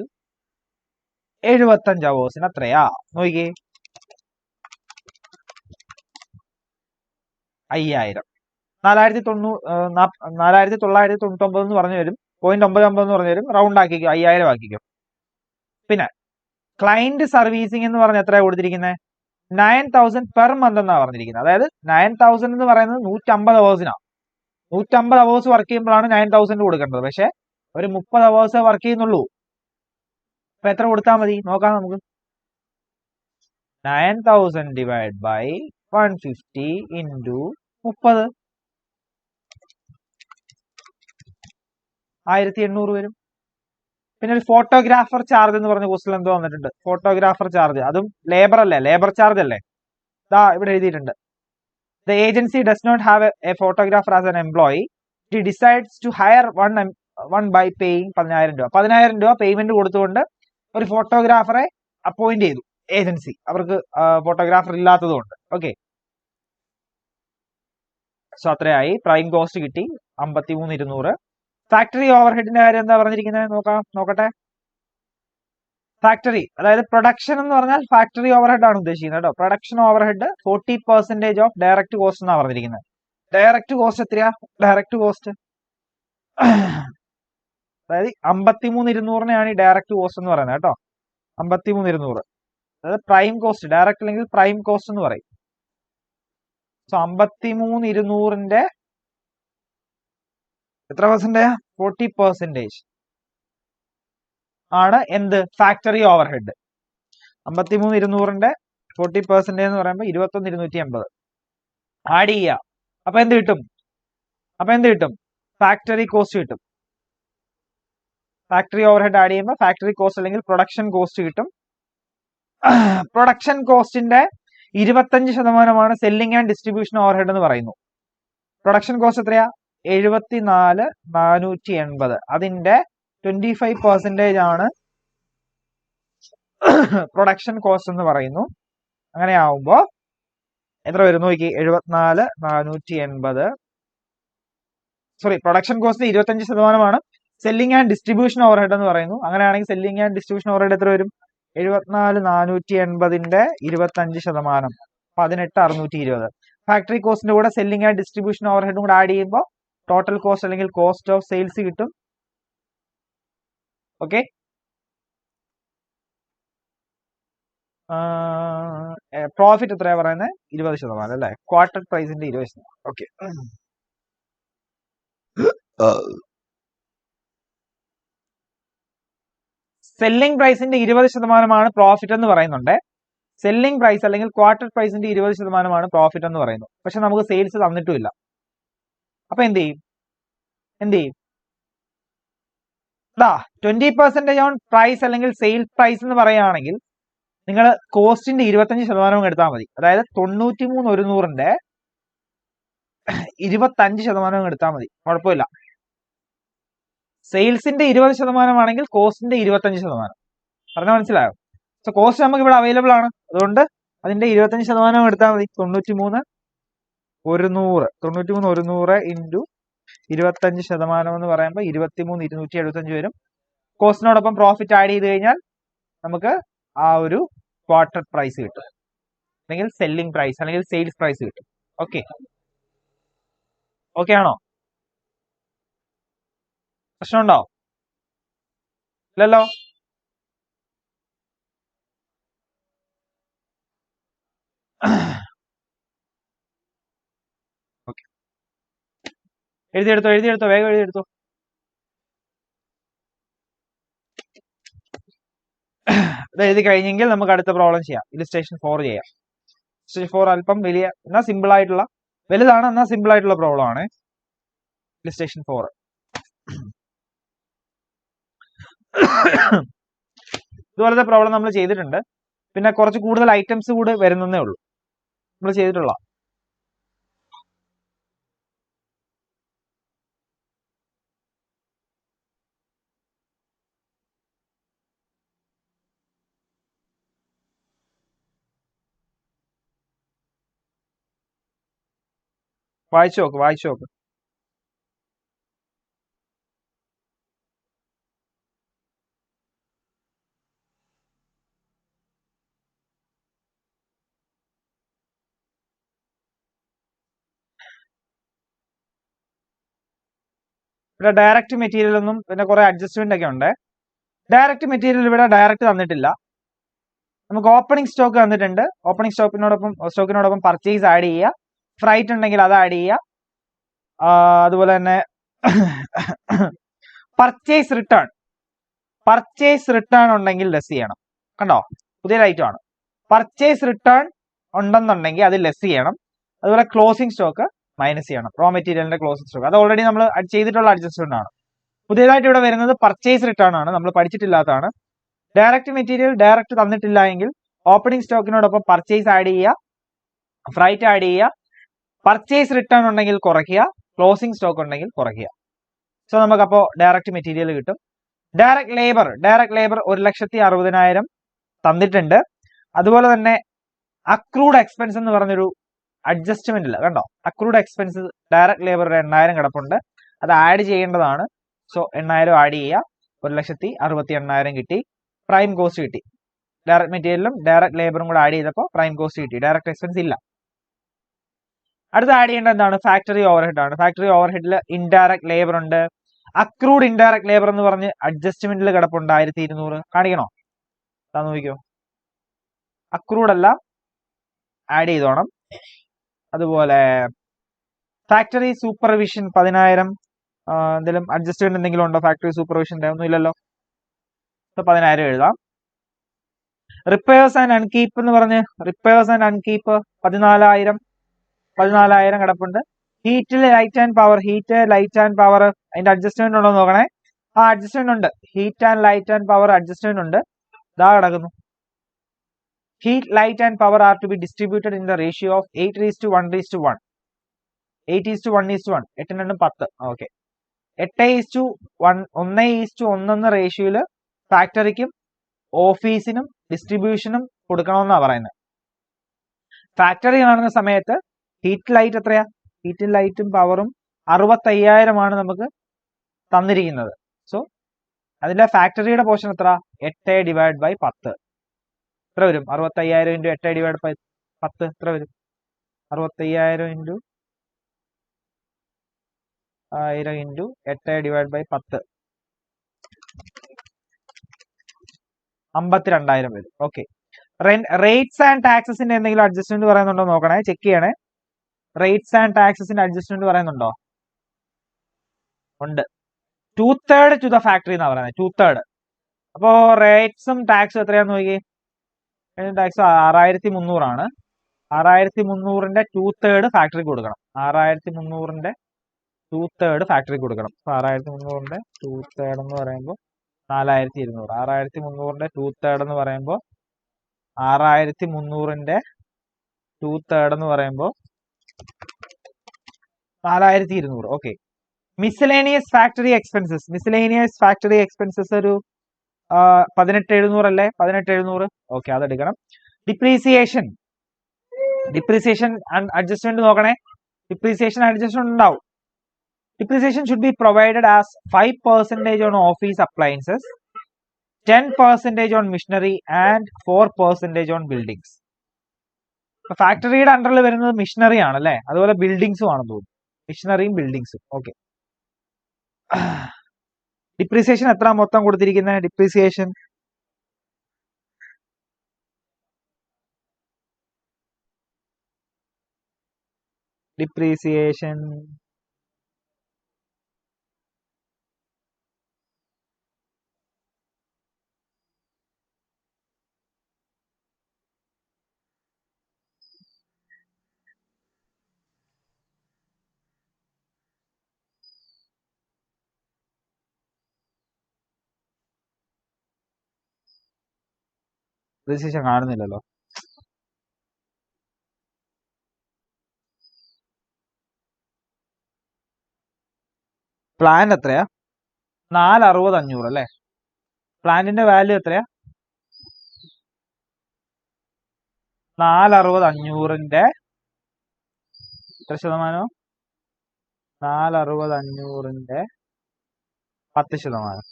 75 അവേഴ്സിന് എത്രയാ നോക്കിക്കേ. 5,000. 4,999 എന്ന് പറഞ്ഞു വരും. 0.99 എന്ന് പറഞ്ഞു വരും. റൗണ്ട് ആക്കിക്കോ, 5,000 ആക്കിക്കോ. പിന്നെ ക്ലയന്റ് സർവീസിംഗ് എന്ന് പറഞ്ഞ എത്രയാണ് കൊടുത്തിരിക്കുന്നത്? 9,000 പെർ മന്ത് എന്നാണ് പറഞ്ഞിരിക്കുന്നത്. അതായത് 9,000 എന്ന് പറയുന്നത് 150 അവേഴ്സിനാണ്. 150 അവേഴ്സ് വർക്ക് ചെയ്യുമ്പോഴാണ് 9,000 കൊടുക്കേണ്ടത്. പക്ഷെ ഒരു 30 അവേഴ്സ് വർക്ക് ചെയ്യുന്നുള്ളൂ. അപ്പൊ എത്ര കൊടുത്താൽ മതി നോക്കാം നമുക്ക്. 9,000 ഡിവൈഡ് ബൈ 150 ഇൻറ്റു 30, 1,800 വരും. പിന്നെ ഒരു ഫോട്ടോഗ്രാഫർ ചാർജ് എന്ന് പറഞ്ഞ ക്വസ്റ്റ്യൻ എന്തോ വന്നിട്ടുണ്ട്. ഫോട്ടോഗ്രാഫർ ചാർജ്, അതും ലേബർ അല്ലേ, ലേബർ ചാർജ് അല്ലേ. ദാ ഇവിടെ എഴുതിയിട്ടുണ്ട്. The agency does not have a photographer as an employee. It decides to hire one by paying 10,000 രൂപ. 10,000 രൂപ പേയ്മെന്റ് കൊടുത്തുകൊണ്ട് ഒരു ഫോട്ടോഗ്രാഫറെ അപ്പോയിന്റ് ചെയ്തു ഏജൻസി. അവർക്ക് ഫോട്ടോഗ്രാഫർ ഇല്ലാത്തതുകൊണ്ട്. ഓക്കെ, സോ അത്രയായി. പ്രൈം കോസ്റ്റ് കിട്ടി 53,200. ഫാക്ടറി ഓവർഹെഡിന്റെ കാര്യം എന്താ പറഞ്ഞിരിക്കുന്നത് നോക്കട്ടെ. ഫാക്ടറി, അതായത് പ്രൊഡക്ഷൻ എന്ന് പറഞ്ഞാൽ ഫാക്ടറി ഓവർഹെഡ് ആണ് ഉദ്ദേശിക്കുന്നത് കേട്ടോ. Production overhead 40% of direct cost എന്നാണ് പറഞ്ഞിരിക്കുന്നത്. ഡയറക്റ്റ് കോസ്റ്റ് എത്രയാ? ഡയറക്റ്റ് കോസ്റ്റ് അതായത് 53,200 ഈ ഡയറക്റ്റ് കോസ്റ്റ് എന്ന് പറയുന്നത് കേട്ടോ. 53,200 അതായത് പ്രൈം കോസ്റ്റ്, ഡയറക്റ്റ് അല്ലെങ്കിൽ പ്രൈം കോസ്റ്റ് എന്ന് പറയും. സോ 53,200 എത്ര പെർസെന്റ്? 40% ആണ് എന്ത്? Factory overhead. 53,200 40% എന്ന് പറയുമ്പോൾ 21,280 ആഡ് ചെയ്യുക. അപ്പൊ എന്ത് കിട്ടും? ഫാക്ടറി കോസ്റ്റ് കിട്ടും. ഫാക്ടറി ഓവർഹെഡ് ആഡ് ചെയ്യുമ്പോൾ ഫാക്ടറി കോസ്റ്റ് അല്ലെങ്കിൽ പ്രൊഡക്ഷൻ കോസ്റ്റ് കിട്ടും. പ്രൊഡക്ഷൻ കോസ്റ്റിന്റെ 25% സെല്ലിംഗ് ആൻഡ് ഡിസ്ട്രിബ്യൂഷൻ ഓവർഹെഡ് എന്ന് പറയുന്നു. പ്രൊഡക്ഷൻ കോസ്റ്റ് എത്രയാ? 74,480. അതിന്റെ 25% ആണ് പ്രൊഡക്ഷൻ കോസ്റ്റ് എന്ന് പറയുന്നു. അങ്ങനെ ആവുമ്പോ എത്ര വരും നോക്കി. 74,480. Sorry, production cost 25% selling and distribution overhead എന്ന് പറയുന്നു. അങ്ങനെയാണെങ്കിൽ സെല്ലിംഗ് ആൻഡ് ഡിസ്ട്രിബ്യൂഷൻ ഓവർഹെഡ് എത്ര വരും? 74,480ന്റെ 25% 18,620. ഫാക്ടറി കോസ്റ്റിന്റെ കൂടെ സെല്ലിംഗ് ആൻഡ് ഡിസ്ട്രിബ്യൂഷൻ ഓവർഹെഡും കൂടെ ആഡ് ചെയ്യുമ്പോൾ ടോട്ടൽ കോസ്റ്റ് അല്ലെങ്കിൽ കോസ്റ്റ് ഓഫ് സെയിൽസ് കിട്ടും. ഓക്കെ, പ്രോഫിറ്റ് എത്രയാ പറയുന്നത്? 20% അല്ലെ. ക്വാർട്ടർ പ്രൈസിന്റെ 20%. ഓക്കെ, സെല്ലിംഗ് പ്രൈസിന്റെ 20% പ്രോഫിറ്റ് എന്ന് പറയുന്നുണ്ട്. സെല്ലിംഗ് പ്രൈസ് അല്ലെങ്കിൽ ക്വാർട്ടർ പ്രൈസിന്റെ 20% പ്രോഫിറ്റ് എന്ന് പറയുന്നു. പക്ഷെ നമുക്ക് സെയിൽസ് തന്നിട്ടുമില്ല. അപ്പൊ എന്ത് ചെയ്യും? 20% ഓൺ പ്രൈസ് അല്ലെങ്കിൽ സെയിൽസ് പ്രൈസ് എന്ന് പറയുകയാണെങ്കിൽ നിങ്ങൾ കോസ്റ്റിന്റെ 25% എടുത്താൽ മതി. അതായത് 93,100ന്റെ 25% എടുത്താൽ മതി, കുഴപ്പമില്ല. സെയിൽസിന്റെ 20% ആണെങ്കിൽ കോസ്റ്റിന്റെ 25%. പറഞ്ഞാൽ മനസ്സിലായോ? സോ കോസ്റ്റ് നമുക്ക് ഇവിടെ അവൈലബിൾ ആണ്, അതുകൊണ്ട് അതിന്റെ 25% എടുത്താൽ മതി. 93,100 ഇൻറ്റു 25% എന്ന് പറയുമ്പോൾ 23,275 വരും. കോസ്റ്റിനോടൊപ്പം പ്രോഫിറ്റ് ആഡ് ചെയ്ത് കഴിഞ്ഞാൽ നമുക്ക് ആ ഒരു ക്വാർട്ടർ പ്രൈസ് കിട്ടും, അല്ലെങ്കിൽ സെല്ലിംഗ് പ്രൈസ് അല്ലെങ്കിൽ സെയിൽസ് പ്രൈസ് കിട്ടും. ഓക്കെ ആണോ? പ്രശ്നമുണ്ടോ? ഇല്ലല്ലോ. ഓക്കെ, എഴുതിയെടുത്തോ, വേഗം എഴുതിയെടുത്തോ. ഇത് എഴുതി കഴിഞ്ഞെങ്കിൽ നമുക്ക് അടുത്ത പ്രോബ്ലം ചെയ്യാം. ഇലിസ്ട്രേഷൻ 4 ചെയ്യാം. ഇലിസ്ട്രേഷൻ 4 അല്പം വലിയ എന്നാൽ സിമ്പിൾ ആയിട്ടുള്ള, വലുതാണ് എന്നാൽ സിമ്പിൾ ആയിട്ടുള്ള പ്രോബ്ലം ആണ് ഇലിസ്ട്രേഷൻ 4. ഇതുപോലത്തെ പ്രോബ്ലം നമ്മൾ ചെയ്തിട്ടുണ്ട്. പിന്നെ കുറച്ച് കൂടുതൽ ഐറ്റംസ് കൂടെ വരുന്നേ ഉള്ളൂ നമ്മൾ ചെയ്തിട്ടുള്ള. വായിച്ചു നോക്ക്. ഇവിടെ ഡയറക്റ്റ് മെറ്റീരിയൽ ഒന്നും പിന്നെ കുറെ അഡ്ജസ്റ്റ്മെന്റ് ഒക്കെ ഉണ്ട്. ഡയറക്റ്റ് മെറ്റീരിയൽ ഇവിടെ ഡയറക്റ്റ് തന്നിട്ടില്ല. നമുക്ക് ഓപ്പണിംഗ് സ്റ്റോക്ക് തന്നിട്ടുണ്ട്. ഓപ്പണിംഗ് സ്റ്റോക്കിനോടൊപ്പം പർച്ചേസ് ആഡ് ചെയ്യുക. ഫ്രൈറ്റ് ഉണ്ടെങ്കിൽ അത് ആഡ് ചെയ്യുക. അതുപോലെ തന്നെ പർച്ചേസ് റിട്ടേൺ ഉണ്ടെങ്കിൽ ലെസ് ചെയ്യണം. കണ്ടോ, പുതിയ ഐറ്റം ആണ്. പർച്ചേസ് റിട്ടേൺ ഉണ്ടെന്നുണ്ടെങ്കിൽ അത് ലെസ് ചെയ്യണം. അതുപോലെ ക്ലോസിംഗ് സ്റ്റോക്ക് മൈനസ് ചെയ്യണം. റോ മെറ്റീരിയലിന്റെ ക്ലോസിംഗ് സ്റ്റോക്ക് അത് ഓൾറെഡി നമ്മൾ ചെയ്തിട്ടുള്ള അഡ്ജസ്റ്റ്മെന്റ് ആണ്. പുതിയതായിട്ട് ഇവിടെ വരുന്നത് പർച്ചേസ് റിട്ടേൺ ആണ്, നമ്മൾ പഠിച്ചിട്ടില്ലാത്തതാണ്. ഡയറക്റ്റ് മെറ്റീരിയൽ ഡയറക്റ്റ് തന്നിട്ടില്ല എങ്കിൽ ഓപ്പണിംഗ് സ്റ്റോക്കിനോടൊപ്പം പർച്ചേസ് ആഡ് ചെയ്യുക, ഫ്രൈറ്റ് ആഡ് ചെയ്യുക. പർച്ചേസ് റിട്ടേൺ ഉണ്ടെങ്കിൽ കുറയ്ക്കുക, ക്ലോസിംഗ് സ്റ്റോക്ക് ഉണ്ടെങ്കിൽ കുറയ്ക്കുക. സോ നമുക്കപ്പോൾ ഡയറക്റ്റ് മെറ്റീരിയൽ കിട്ടും. ഡയറക്റ്റ് ലേബർ 1,60,000 തന്നിട്ടുണ്ട്. അതുപോലെ തന്നെ അക്രൂഡ് എക്സ്പെൻസ് എന്ന് പറഞ്ഞൊരു അഡ്ജസ്റ്റ്മെന്റ് ഇല്ല. കണ്ടോ, അക്രൂഡ് എക്സ്പെൻസ് ഡയറക്റ്റ് ലേബർ 8,000 കിടപ്പുണ്ട്, അത് ആഡ് ചെയ്യേണ്ടതാണ്. സോ 8,000 ആഡ് ചെയ്യുക, 1,68,000 കിട്ടി. പ്രൈം കോസ്റ്റ് കിട്ടി. ഡയറക്റ്റ് മെറ്റീരിയലും ഡയറക്റ്റ് ലേബറും കൂടെ ആഡ് ചെയ്തപ്പോൾ പ്രൈം കോസ്റ്റ് കിട്ടി. ഡയറക്റ്റ് എക്സ്പെൻസ് ഇല്ല. അടുത്ത് ആഡ് ചെയ്യേണ്ടത് എന്താണ്? ഫാക്ടറി ഓവർഹെഡ് ആണ്. ഫാക്ടറി ഓവർഹെഡിൽ ഇൻഡയറക്റ്റ് ലേബർ ഉണ്ട്. അക്രൂഡ് ഇൻഡയറക്റ്റ് ലേബർ എന്ന് പറഞ്ഞ് അഡ്ജസ്റ്റ്മെന്റിൽ കിടപ്പുണ്ട് 1,200. കാണിക്കണോ? നോക്കിക്കോ, അക്രൂഡ് എല്ലാം ആഡ് ചെയ്തോണം. അതുപോലെ ഫാക്ടറി സൂപ്പർവിഷൻ 10,000. എന്തെങ്കിലും അഡ്ജസ്റ്റ്മെന്റ് എന്തെങ്കിലും ഉണ്ടോ? ഫാക്ടറി സൂപ്പർവിഷന്റെ ഒന്നും ഇല്ലല്ലോ. 10,000 എഴുതാം. റിപ്പയേഴ്സ് ആൻഡ് അൺകീപ്പ് എന്ന് പറഞ്ഞ് റിപ്പയേഴ്സ് ആൻഡ് അൺകീപ്പ് 14,000 കിടപ്പുണ്ട്. ഹീറ്റ് ലൈറ്റ് ആൻഡ് പവർ അതിന്റെ അഡ്ജസ്റ്റ്മെന്റ് ഉണ്ടോ നോക്കണേ. ആ അഡ്ജസ്റ്റ്മെന്റ് ഉണ്ട്. Heat and light and power adjustment ഉണ്ട്. ഇതാ കിടക്കുന്നു. Heat light and power are to be distributed in the ratio of 8:1:1. 8:1:1. 8:10. Okay, 8:1:1 എന്ന റേഷ്യോയില് ഫാക്ടറിക്കും ഓഫീസിനും ഡിസ്ട്രിബ്യൂഷനും കൊടുക്കണമെന്നാണ് പറയുന്നത്. ഫാക്ടറി കാണുന്ന സമയത്ത് ഹീറ്റ് ലൈറ്റ് എത്രയാ? ഹീറ്റും ലൈറ്റും പവറും 65,000 നമുക്ക് തന്നിരിക്കുന്നത്. സോ അതിന്റെ ഫാക്ടറിയുടെ പോർഷൻ എത്ര? 8/10. എത്ര വരും? 65,000 × 8/10 എത്ര വരും? 65,000 × 1000 × 8/10 52,000 വരും. ഓക്കെ, റേറ്റ്സ് ആൻഡ് ടാക്സസിന്റെ എന്തെങ്കിലും അഡ്ജസ്റ്റ്മെന്റ് പറയുന്നുണ്ടോ നോക്കണേ, ചെക്ക് ചെയ്യണേ. റേറ്റ്സ് ആൻഡ് ടാക്സസിന്റെ അഡ്ജസ്റ്റ്മെന്റ് പറയുന്നുണ്ടോ? ഉണ്ട്. 2/3 ടു ദ ഫാക്ടറി എന്നാ പറയുന്നത്. 2/3. അപ്പോ റേറ്റ്സും ടാക്സും എത്രയാന്ന് നോക്കി. ടാക്സ് 6,300 ആണ്. 6,300ന്റെ 2/3 ഫാക്ടറി കൊടുക്കണം. 6,300ന്റെ 2/3 ഫാക്ടറി കൊടുക്കണം. 6,300ന്റെ 2/3 എന്ന് പറയുമ്പോൾ 4,200. 6,300ന്റെ 2/3 എന്ന് പറയുമ്പോൾ 6,300ന്റെ 2/3 എന്ന് പറയുമ്പോൾ 4,200. ഓക്കെ, മിസലേനിയസ് ഫാക്ടറി എക്സ്പെൻസസ് ഒരു 18,700 അല്ലേ? 18,700. ഓക്കെ, അതെടുക്കണം. ഡിപ്രീസിയേഷൻ അഡ്ജസ്റ്റ്മെന്റ് നോക്കണേ. ഡിപ്രീസിയേഷൻ അഡ്ജസ്റ്റ്മെന്റ് ഉണ്ടാവും. Depreciation should be provided as 5% on office appliances, 10% on machinery and 4% on buildings. ഫാക്ടറിയുടെ അണ്ടറിൽ വരുന്നത് മിഷനറി ആണല്ലേ, അതുപോലെ ബിൽഡിങ്സും ആണെന്ന് തോന്നുന്നു. മിഷനറിയും ബിൽഡിങ്സും. ഓക്കെ, ഡിപ്രീസിയേഷൻ എത്ര മൊത്തം കൊടുത്തിരിക്കുന്നത്? ഡിപ്രീസിയേഷൻ കാണുന്നില്ലല്ലോ. പ്ലാൻ എത്രയാ? 4,60,500 അല്ലേ? പ്ലാന്റിന്റെ വാല്യൂ എത്രയാ? 4,60,500ന്റെ എത്ര ശതമാനം? 4,60,500ന്റെ 10%.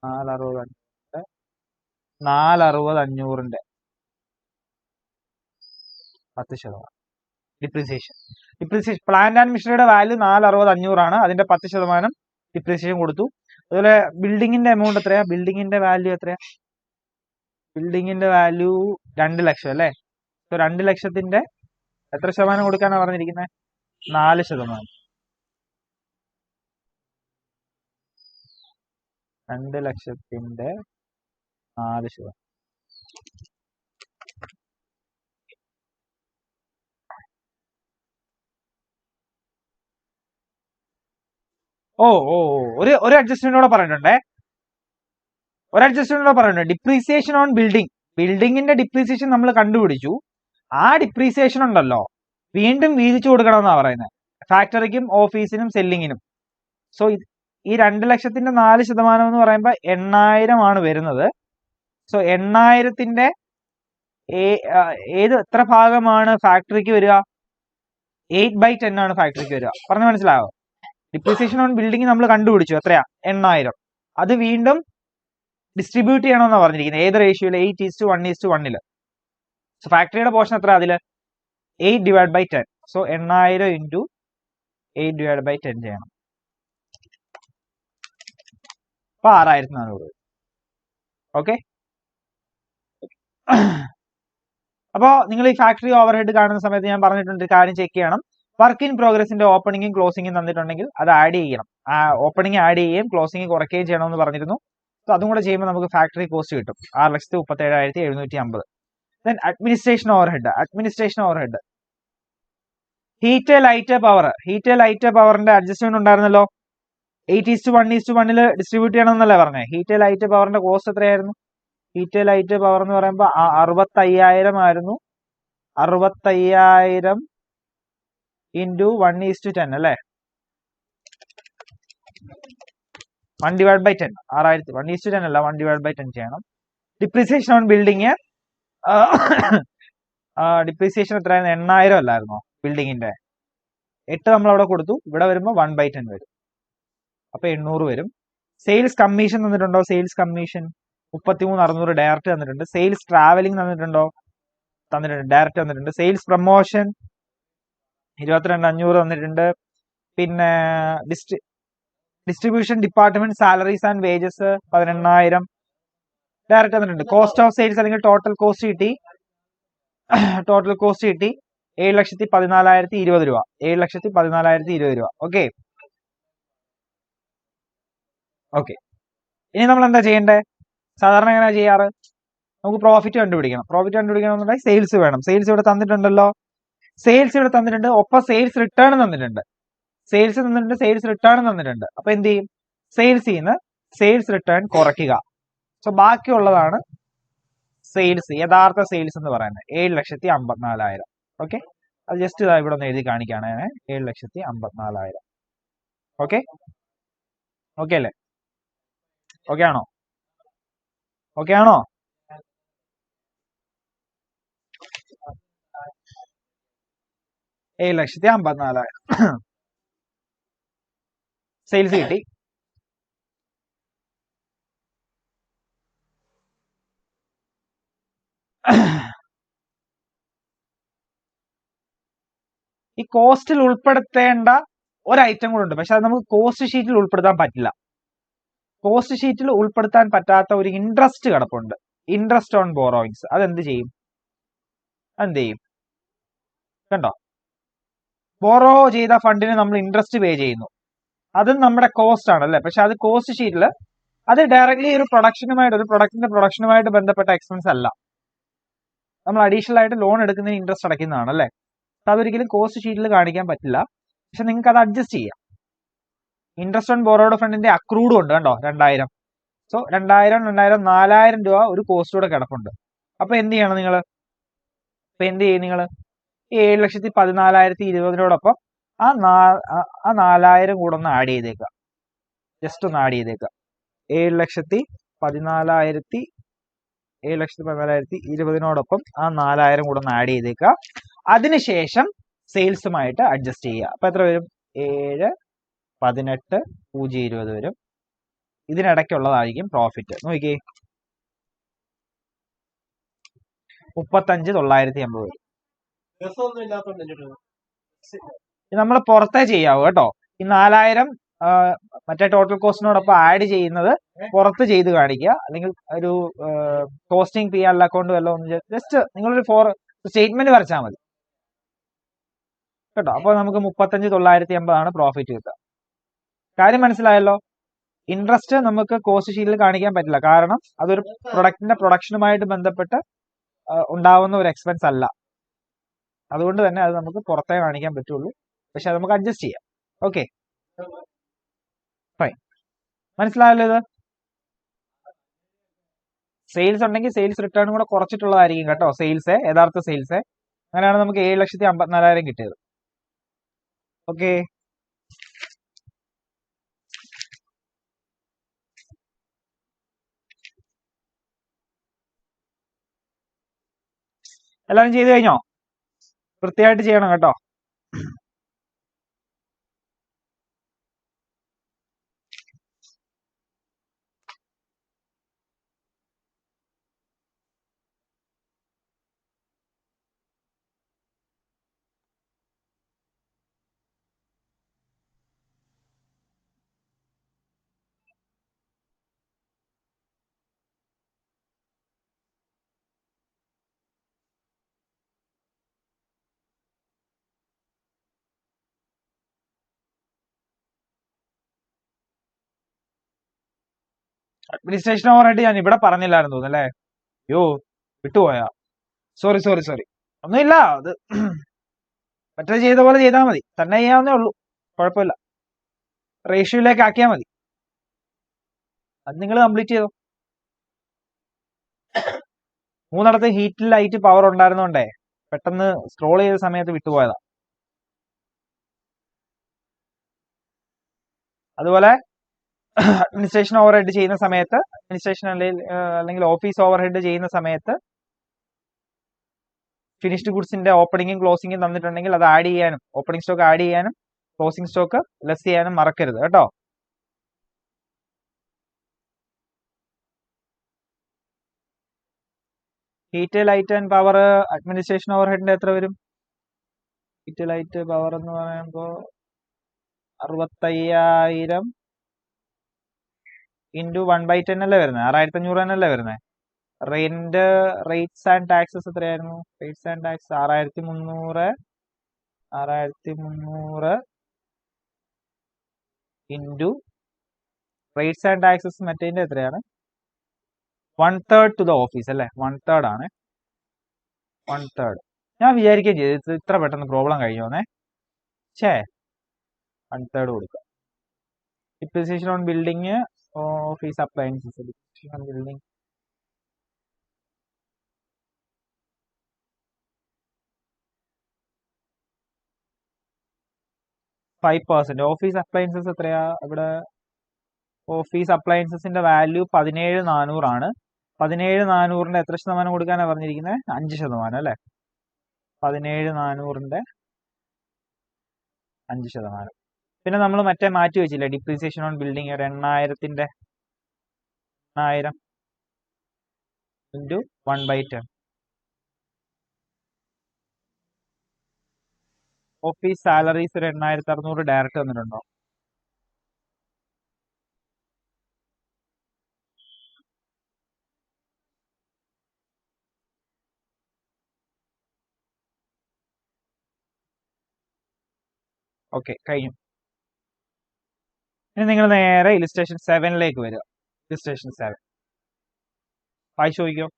4,60,500ന്റെ 10%. ഡിപ്രീസിയേഷൻ പ്ലാന്റ് ആൻഡ് മിഷനറിയുടെ വാല്യൂ 4,60,500 ആണ്. അതിന്റെ 10% ഡിപ്രീസിയേഷൻ കൊടുത്തു. അതുപോലെ ബിൽഡിങ്ങിന്റെ എമൗണ്ട് എത്രയാ? ബിൽഡിങ്ങിന്റെ വാല്യൂ എത്രയാ? ബിൽഡിങ്ങിന്റെ വാല്യൂ 2 ലക്ഷം അല്ലേ? സോ 2 ലക്ഷത്തിന്റെ എത്ര ശതമാനം കൊടുക്കാനാണ് പറഞ്ഞിരിക്കുന്നത്? 4%. 2 ലക്ഷത്തിന്റെ 4%. ഓ ഓ ഒരു അഡ്ജസ്റ്റ്മെന്റോടെ പറഞ്ഞിട്ടുണ്ടേ. ഡിപ്രീസിയേഷൻ ഓൺ ബിൽഡിങ്ങിന്റെ ഡിപ്രീസിയേഷൻ നമ്മൾ കണ്ടുപിടിച്ചു. ആ ഡിപ്രീസിയേഷൻ ഉണ്ടല്ലോ വീണ്ടും വീതിച്ചു കൊടുക്കണമെന്നാണ് പറയുന്നത്, ഫാക്ടറിക്കും ഓഫീസിനും സെല്ലിങ്ങിനും. സോ ഈ 2 ലക്ഷത്തിന്റെ 4% എന്ന് പറയുമ്പോൾ 8,000 ആണ് വരുന്നത്. സോ 8,000ത്തിന്റെ എത്ര ഭാഗമാണ് ഫാക്ടറിക്ക് വരിക? 8/10 ആണ് ഫാക്ടറിക്ക് വരിക. പറഞ്ഞു മനസ്സിലായോ? ഡിപ്രീസിയേഷൻ ഓൺ ബിൽഡിംഗ് നമ്മൾ കണ്ടുപിടിച്ചു, എത്രയാ? 8,000. അത് വീണ്ടും ഡിസ്ട്രിബ്യൂട്ട് ചെയ്യണമെന്നാണ് പറഞ്ഞിരിക്കുന്നത്. ഏത് റേഷ്യോയിൽ? 8:1:1. സോ ഫാക്ടറിയുടെ പോർഷൻ എത്ര അതിൽ? 8/10. സോ 8,000 ഇൻറ്റു 8/10 ചെയ്യണം. അപ്പൊ 6,400. ഓക്കെ. അപ്പോ നിങ്ങൾ ഈ ഫാക്ടറി ഓവർഹെഡ് കാണുന്ന സമയത്ത് ഞാൻ പറഞ്ഞിട്ടുണ്ട്, കാര്യം ചെക്ക് ചെയ്യണം. വർക്ക് ഇൻ പ്രോഗ്രസിന്റെ ഓപ്പണിംഗും ക്ലോസിംഗും തന്നിട്ടുണ്ടെങ്കിൽ അത് ആഡ് ചെയ്യണം. ആ ഓപ്പണിംഗ് ആഡ് ചെയ്യുകയും ക്ലോസിംഗ് കുറയ്ക്കുകയും ചെയ്യണമെന്ന് പറഞ്ഞിരുന്നു. സോ അതും കൂടെ ചെയ്യുമ്പോൾ നമുക്ക് ഫാക്ടറി കോസ്റ്റ് കിട്ടും 6,37,750. Then administration overhead. Heat light പവറിന്റെ അഡ്ജസ്റ്റ്മെന്റ് ഉണ്ടായിരുന്നല്ലോ. 8:1:1 ഡിസ്ട്രിബ്യൂട്ട് ചെയ്യണമെന്നല്ലേ പറഞ്ഞേ. ഹീറ്റ് ലൈറ്റ് പവറിന്റെ കോസ്റ്റ് എത്രയായിരുന്നു? ഹീറ്റ് ലൈറ്റ് പവർ എന്ന് പറയുമ്പോൾ 65,000 ആയിരുന്നു. 65,000 ഇൻറ്റു 1:10 അല്ലേ? 1/10. 6,000 1:10 അല്ല, 1/10 ചെയ്യണം. ഡിപ്രീസിയേഷൻ ഓൺ ബിൽഡിങ് ഡിപ്രീസിയേഷൻ എത്രയായിരുന്നു? 8,000 അല്ലായിരുന്നോ ബിൽഡിങ്ങിന്റെ? 8 നമ്മൾ അവിടെ കൊടുത്തു. ഇവിടെ വരുമ്പോൾ 1/10 വരും. അപ്പൊ 800 വരും. സെയിൽസ് കമ്മീഷൻ തന്നിട്ടുണ്ടോ? സെയിൽസ് കമ്മീഷൻ 33,600 ഡയറക്റ്റ് തന്നിട്ടുണ്ട്. സെയിൽസ് ട്രാവലിംഗ് തന്നിട്ടുണ്ടോ? തന്നിട്ടുണ്ട്, ഡയറക്റ്റ് തന്നിട്ടുണ്ട്. സെയിൽസ് പ്രൊമോഷൻ 22,500 തന്നിട്ടുണ്ട്. പിന്നെ distribution department salaries and wages 18,000 direct തന്നിട്ടുണ്ട്. കോസ്റ്റ് ഓഫ് സെയിൽസ് അല്ലെങ്കിൽ ടോട്ടൽ കോസ്റ്റ് കിട്ടി 7,14,020 രൂപ. 7,14,020 രൂപ. ഓക്കെ. ഇനി നമ്മൾ എന്താ ചെയ്യണ്ടേ? സാധാരണ എങ്ങനെയാ ചെയ്യാറ്? നമുക്ക് പ്രോഫിറ്റ് കണ്ടുപിടിക്കണമെന്നുണ്ടെങ്കിൽ സെയിൽസ് വേണം. സെയിൽസ് ഇവിടെ തന്നിട്ടുണ്ടല്ലോ. ഒപ്പം സെയിൽസ് റിട്ടേൺ തന്നിട്ടുണ്ട്. സെയിൽസ് റിട്ടേൺ തന്നിട്ടുണ്ട്. അപ്പൊ എന്ത് ചെയ്യും? സെയിൽസിൽ നിന്ന് സെയിൽസ് റിട്ടേൺ കുറയ്ക്കുക. സോ ബാക്കിയുള്ളതാണ് സെയിൽസ്, യഥാർത്ഥ സെയിൽസ് എന്ന് പറയുന്നത് 7,54,000. ഓക്കെ. അത് ജസ്റ്റ് ഇവിടെ ഒന്ന് എഴുതി കാണിക്കുകയാണ്. 7,54,000. ഓക്കെ അല്ലേ? ഓക്കെ ആണോ? 7,54,000 സെയിൽസ് കിട്ടി. ഈ കോസ്റ്റിൽ ഉൾപ്പെടുത്തേണ്ട ഒരു ഐറ്റം കൂടെ ഉണ്ട്, പക്ഷെ അത് നമുക്ക് കോസ്റ്റ് ഷീറ്റിൽ ഉൾപ്പെടുത്താൻ പറ്റില്ല. കോസ്റ്റ് ഷീറ്റിൽ ഉൾപ്പെടുത്താൻ പറ്റാത്ത ഒരു ഇൻട്രസ്റ്റ് കിടപ്പുണ്ട്. Interest on borrowings. അതെന്ത് ചെയ്യും? കണ്ടോ? ബോറോ ചെയ്ത ഫണ്ടിന് നമ്മൾ ഇൻട്രസ്റ്റ് പേ ചെയ്യുന്നു. അതും നമ്മുടെ കോസ്റ്റ് ആണല്ലേ. പക്ഷെ അത് കോസ്റ്റ് ഷീറ്റിൽ അത് ഡയറക്ട്ലി ഒരു പ്രൊഡക്റ്റിന്റെ പ്രൊഡക്ഷനുമായിട്ട് ബന്ധപ്പെട്ട എക്സ്പെൻസ് അല്ല. നമ്മൾ അഡീഷണൽ ആയിട്ട് ലോൺ എടുക്കുന്നതിന് ഇൻട്രസ്റ്റ് അടയ്ക്കുന്നതാണ് അല്ലേ. അതൊരിക്കലും കോസ്റ്റ് ഷീറ്റിൽ കാണിക്കാൻ പറ്റില്ല. പക്ഷെ നിങ്ങൾക്ക് അത് അഡ്ജസ്റ്റ് ചെയ്യാം. ഇൻട്രസ്റ്റ് ഓൺ ബോറോഡ് ഫണ്ടിന്റെ അക്രൂഡും ഉണ്ട് കണ്ടോ, 2,000. സോ 2,000 4,000 രൂപ ഒരു കോസ്റ്റ് കൂടെ കിടപ്പുണ്ട്. അപ്പൊ എന്ത് ചെയ്യണം നിങ്ങൾ? ഈ 7,14,020 ആ 4,000 കൂടെ ഒന്ന് ആഡ് ചെയ്തേക്കുക. ജസ്റ്റ് ഒന്ന് ആഡ് ചെയ്തേക്കുക. 7,14,020 ആ 4,000 കൂടെ ഒന്ന് ആഡ് ചെയ്തേക്കുക. അതിനുശേഷം സെയിൽസുമായിട്ട് അഡ്ജസ്റ്റ് ചെയ്യുക. അപ്പൊ എത്ര വരും? 7,18,020 വരും. ഇതിനിടയ്ക്കുള്ളതായിരിക്കും പ്രോഫിറ്റ്. നോക്കിയേ, 35,950 വരും. നമ്മൾ പുറത്തേ ചെയ്യാവൂ കേട്ടോ. ഈ 4,000 മറ്റേ ടോട്ടൽ കോസ്റ്റിനോടൊപ്പം ആഡ് ചെയ്യുന്നത് പുറത്ത് ചെയ്ത് കാണിക്കുക, അല്ലെങ്കിൽ ഒരു കോസ്റ്റിംഗ് പി ആർ അക്കൗണ്ട് വല്ലതും ഒന്ന് ജസ്റ്റ് നിങ്ങളൊരു സ്റ്റേറ്റ്മെന്റ് വരച്ചാൽ മതി കേട്ടോ. അപ്പോൾ നമുക്ക് 35,980 പ്രോഫിറ്റ് കിട്ടുക. കാര്യം മനസ്സിലായല്ലോ? ഇൻട്രസ്റ്റ് നമുക്ക് കോസ്റ്റ് ഷീറ്റിൽ കാണിക്കാൻ പറ്റില്ല, കാരണം അതൊരു പ്രൊഡക്റ്റിന്റെ പ്രൊഡക്ഷനുമായിട്ട് ബന്ധപ്പെട്ട് ഉണ്ടാവുന്ന ഒരു എക്സ്പെൻസ് അല്ല. അതുകൊണ്ട് തന്നെ അത് നമുക്ക് പുറത്തേ കാണിക്കാൻ പറ്റുള്ളൂ, പക്ഷെ അത് നമുക്ക് അഡ്ജസ്റ്റ് ചെയ്യാം. Okay, fine. മനസ്സിലായല്ലോ? ഇത് സെയിൽസ് ഉണ്ടെങ്കിൽ സെയിൽസ് റിട്ടേൺ കൂടെ കുറച്ചിട്ടുള്ളതായിരിക്കും കേട്ടോ, യഥാർത്ഥ സെയിൽസ്. അങ്ങനെയാണ് നമുക്ക് 7,54,000 കിട്ടിയത്. ഓക്കെ, എല്ലാവരും ചെയ്ത് കഴിഞ്ഞോ? വൃത്തിയായിട്ട് ചെയ്യണം കേട്ടോ. അഡ്മിനിസ്ട്രേഷൻ ഓവറായിട്ട് ഞാൻ ഇവിടെ പറഞ്ഞില്ലായിരുന്നു തോന്നുന്നല്ലേ? അയ്യോ, വിട്ടുപോയാ. സോറി. ഒന്നുമില്ല, അത് മറ്റേ ചെയ്ത പോലെ ചെയ്താൽ മതി, തന്നെ ചെയ്യാവുന്നേ ഉള്ളൂ, കുഴപ്പമില്ല. റേഷ്യോയിലേക്ക് ആക്കിയാൽ മതി. അത് നിങ്ങൾ കംപ്ലീറ്റ് ചെയ്തോ. 3 ഹീറ്റ് ലൈറ്റ് പവർ ഉണ്ടായിരുന്നോണ്ടേ പെട്ടെന്ന് സ്ക്രോൾ ചെയ്ത സമയത്ത് വിട്ടുപോയതാ. അതുപോലെ അഡ്മിനിസ്ട്രേഷൻ ഓവർ ഹെഡ് ചെയ്യുന്ന സമയത്ത്, അല്ലെങ്കിൽ ഓഫീസ് ഓവർ ഹെഡ് ചെയ്യുന്ന സമയത്ത് ഫിനിഷ്ഡ് ഗുഡ്സിന്റെ ഓപ്പണിംഗും ക്ലോസിംഗും തന്നിട്ടുണ്ടെങ്കിൽ അത് ആഡ് ചെയ്യാനും, ഓപ്പണിംഗ് സ്റ്റോക്ക് ആഡ് ചെയ്യാനും ക്ലോസിംഗ് സ്റ്റോക്ക് ലെസ് ചെയ്യാനും മറക്കരുത് കേട്ടോ. Heat light and power administration over ഹെഡിന്റെ എത്ര വരും? ഹീറ്റ് ലൈറ്റ് പവർ എന്ന് പറയുമ്പോൾ 65,000 ഇൻറ്റു 1/10 അല്ലേ വരുന്നത്? 6,500 തന്നെയല്ലേ വരുന്നത്? റേറ്റ്സ് ആൻഡ് ടാക്സസ് എത്രയായിരുന്നു? Rates and tax 6,300 into rates and taxes മറ്റേതിന്റെ എത്രയാണ്? 1/3 ടു ദ ഓഫീസ് അല്ലേ? 1/3 ആണ്. 1/3. ഞാൻ വിചാരിക്കുകയും ചെയ്തു ഇത്ര പെട്ടെന്ന് പ്രോബ്ലം കഴിഞ്ഞോന്നേ. 1/3 കൊടുക്കുക. Depreciation on building, office appliances, depreciation on building 5%. Office appliances എത്രയാ ഇവിടെ? ഓഫീസ് അപ്ലയൻസസിന്റെ വാല്യൂ 17,400 ആണ്. 17,400ന്റെ എത്ര ശതമാനം കൊടുക്കാനാണ് പറഞ്ഞിരിക്കുന്നത്? 5% അല്ലേ? 17,400ന്റെ 5%. പിന്നെ നമ്മൾ മറ്റേ മാറ്റി വെച്ചില്ലേ, ഡിപ്രീസിയേഷൻ ഓൺ ബിൽഡിംഗ് ഒരു 8,000 ഇൻറ്റു 1/10. ഓഫീസ് സാലറീസ് ഒരു 8,600 ഡയറക്റ്റ് വന്നിട്ടുണ്ടോ? ഓക്കെ, കഴിഞ്ഞു. ഇനി നിങ്ങൾ നേരെ ഇലിസ്ട്രേഷൻ 7ലേക്ക് വരിക. ഇലിസ്ട്രേഷൻ 7 വായിച്ചു നോക്കിയോ.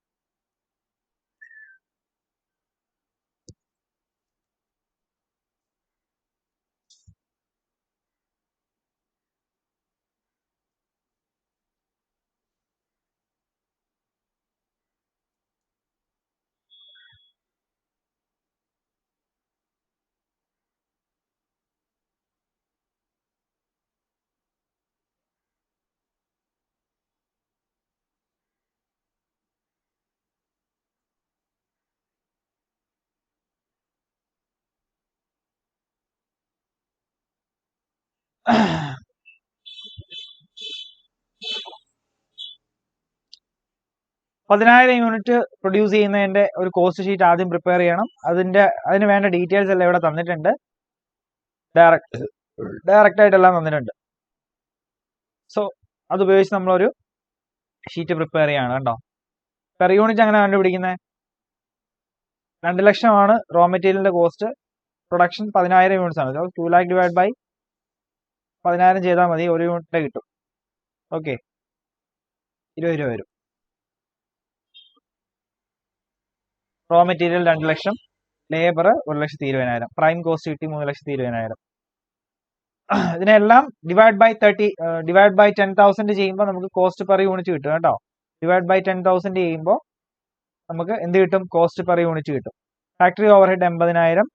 പതിനായിരം യൂണിറ്റ് പ്രൊഡ്യൂസ് ചെയ്യുന്നതിന്റെ ഒരു കോസ്റ്റ് ഷീറ്റ് ആദ്യം പ്രിപ്പയർ ചെയ്യണം. അതിന് വേണ്ട ഡീറ്റെയിൽസ് എല്ലാം ഇവിടെ തന്നിട്ടുണ്ട്. ഡയറക്റ്റ് ആയിട്ടെല്ലാം തന്നിട്ടുണ്ട്. സോ അത് ഉപയോഗിച്ച് നമ്മളൊരു ഷീറ്റ് പ്രിപ്പയർ ചെയ്യാണ് കേട്ടോ. പെർ യൂണിറ്റ് അങ്ങനെ കണ്ടുപിടിക്കുന്നത് 2 ലക്ഷമാണ് റോ മെറ്റീരിയലിന്റെ കോസ്റ്റ്. പ്രൊഡക്ഷൻ 10,000 യൂണിറ്റ്സ് ആണ്. 2 lakh ഡിവൈഡ് ബൈ 10,000 ചെയ്താൽ മതി, 1 യൂണിറ്റ് കിട്ടും. ഓക്കെ, 20 രൂപ വരും. റോ മെറ്റീരിയൽ 2 ലക്ഷം, ലേബർ 1,20,000, പ്രൈം കോസ്റ്റ് കിട്ടി 3,20,000. ഇതിനെല്ലാം ഡിവൈഡ് ബൈ 10,000 ചെയ്യുമ്പോൾ നമുക്ക് കോസ്റ്റ് പെർ യൂണിറ്റ് കിട്ടും കേട്ടോ. ഡിവൈഡ് ബൈ 10,000 ചെയ്യുമ്പോൾ നമുക്ക് എന്ത് കിട്ടും? കോസ്റ്റ് പെർ യൂണിറ്റ് കിട്ടും. ഫാക്ടറി ഓവർഹെഡ് 80,000,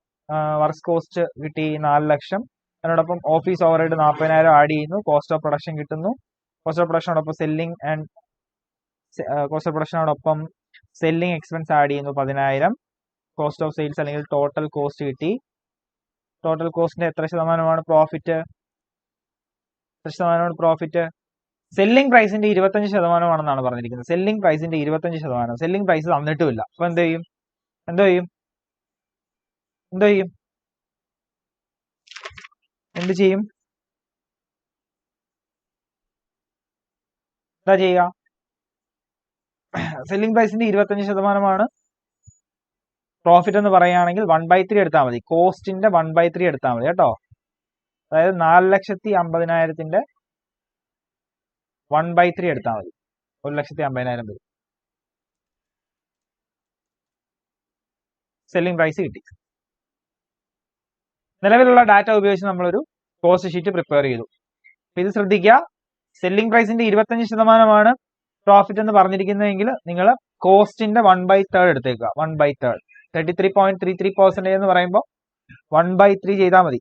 വർക്ക്സ് കോസ്റ്റ് കിട്ടി 4 ലക്ഷം. അതിനോടൊപ്പം ഓഫീസ് ഓവർഹെഡ് 40,000 ആഡ് ചെയ്യുന്നു. കോസ്റ്റ് ഓഫ് പ്രൊഡക്ഷൻ കിട്ടുന്നു. കോസ്റ്റ് ഓഫ് പ്രൊഡക്ഷനോടൊപ്പം സെല്ലിംഗ് എക്സ്പെൻസ് ആഡ് ചെയ്യുന്നു 10,000. കോസ്റ്റ് ഓഫ് സെയിൽസ് അല്ലെങ്കിൽ ടോട്ടൽ കോസ്റ്റ് കിട്ടി. ടോട്ടൽ കോസ്റ്റിന്റെ എത്ര ശതമാനമാണ് പ്രോഫിറ്റ്? സെല്ലിംഗ് പ്രൈസിന്റെ 25% പറഞ്ഞിരിക്കുന്നത്. സെല്ലിംഗ് പ്രൈസിന്റെ 25%. സെല്ലിംഗ് പ്രൈസ് തന്നിട്ടുമില്ല. അപ്പൊ എന്ത് ചെയ്യും? എന്താ ചെയ്യുക? സെല്ലിംഗ് പ്രൈസിന്റെ 25% പ്രോഫിറ്റ് എന്ന് പറയുകയാണെങ്കിൽ 1/3 എടുത്താൽ മതി. കോസ്റ്റിന്റെ 1/3 എടുത്താൽ മതി കേട്ടോ. അതായത് 4,50,000 1/3 എടുത്താൽ മതി. 1,50,000 വരും. സെല്ലിംഗ് പ്രൈസ് കിട്ടി. നിലവിലുള്ള ഡാറ്റ ഉപയോഗിച്ച് നമ്മളൊരു കോസ്റ്റ് ഷീറ്റ് പ്രിപ്പയർ ചെയ്തു. ഇത് ശ്രദ്ധിക്കുക, സെല്ലിംഗ് പ്രൈസിന്റെ 25% പ്രോഫിറ്റ് എന്ന് പറഞ്ഞിരിക്കുന്നതെങ്കിൽ നിങ്ങൾ കോസ്റ്റിന്റെ 1/3 എടുത്തേക്കുക. 1/3 33.33% എന്ന് പറയുമ്പോൾ 1/3 ചെയ്താൽ മതി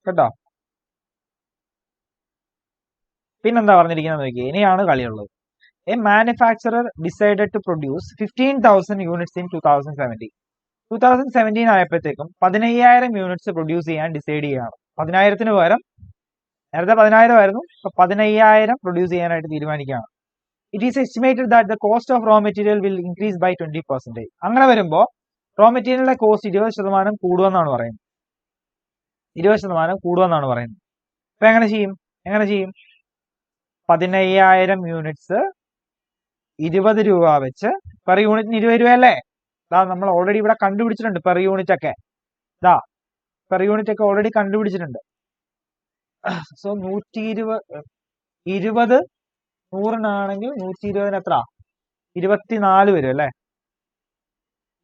കേട്ടോ. പിന്നെന്താ പറഞ്ഞിരിക്കുന്നത് നോക്കി, ഇനിയാണ് കളിയുള്ളത്. A manufacturer decided to produce 15,000 units in 2017 ആയപ്പോഴത്തേക്കും 15,000 യൂണിറ്റ്സ് പ്രൊഡ്യൂസ് ചെയ്യാൻ ഡിസൈഡ് ചെയ്യുകയാണ്. 10,000 പകരം നേരത്തെ 10,000 ആയിരുന്നു, ഇപ്പൊ 15,000 പ്രൊഡ്യൂസ് ചെയ്യാനായിട്ട് തീരുമാനിക്കുകയാണ്. It is estimated that the cost of raw material will increase by 20%. അങ്ങനെ വരുമ്പോൾ റോ മെറ്റീരിയലിന്റെ കോസ്റ്റ് 20% കൂടുമെന്നാണ് പറയുന്നത്. 20% കൂടുമെന്നാണ് പറയുന്നത്. അപ്പൊ എങ്ങനെ ചെയ്യും? 15,000 യൂണിറ്റ്സ് 20 രൂപ വെച്ച് പെർ യൂണിറ്റിന് 20 രൂപ അല്ലേ? നമ്മൾ ഓൾറെഡി ഇവിടെ കണ്ടുപിടിച്ചിട്ടുണ്ട് പെർ യൂണിറ്റ് ഒക്കെ. ഓൾറെഡി കണ്ടുപിടിച്ചിട്ടുണ്ട്. സോ 120 100-നാണെങ്കിൽ 120 എത്ര? 24 വരും അല്ലേ?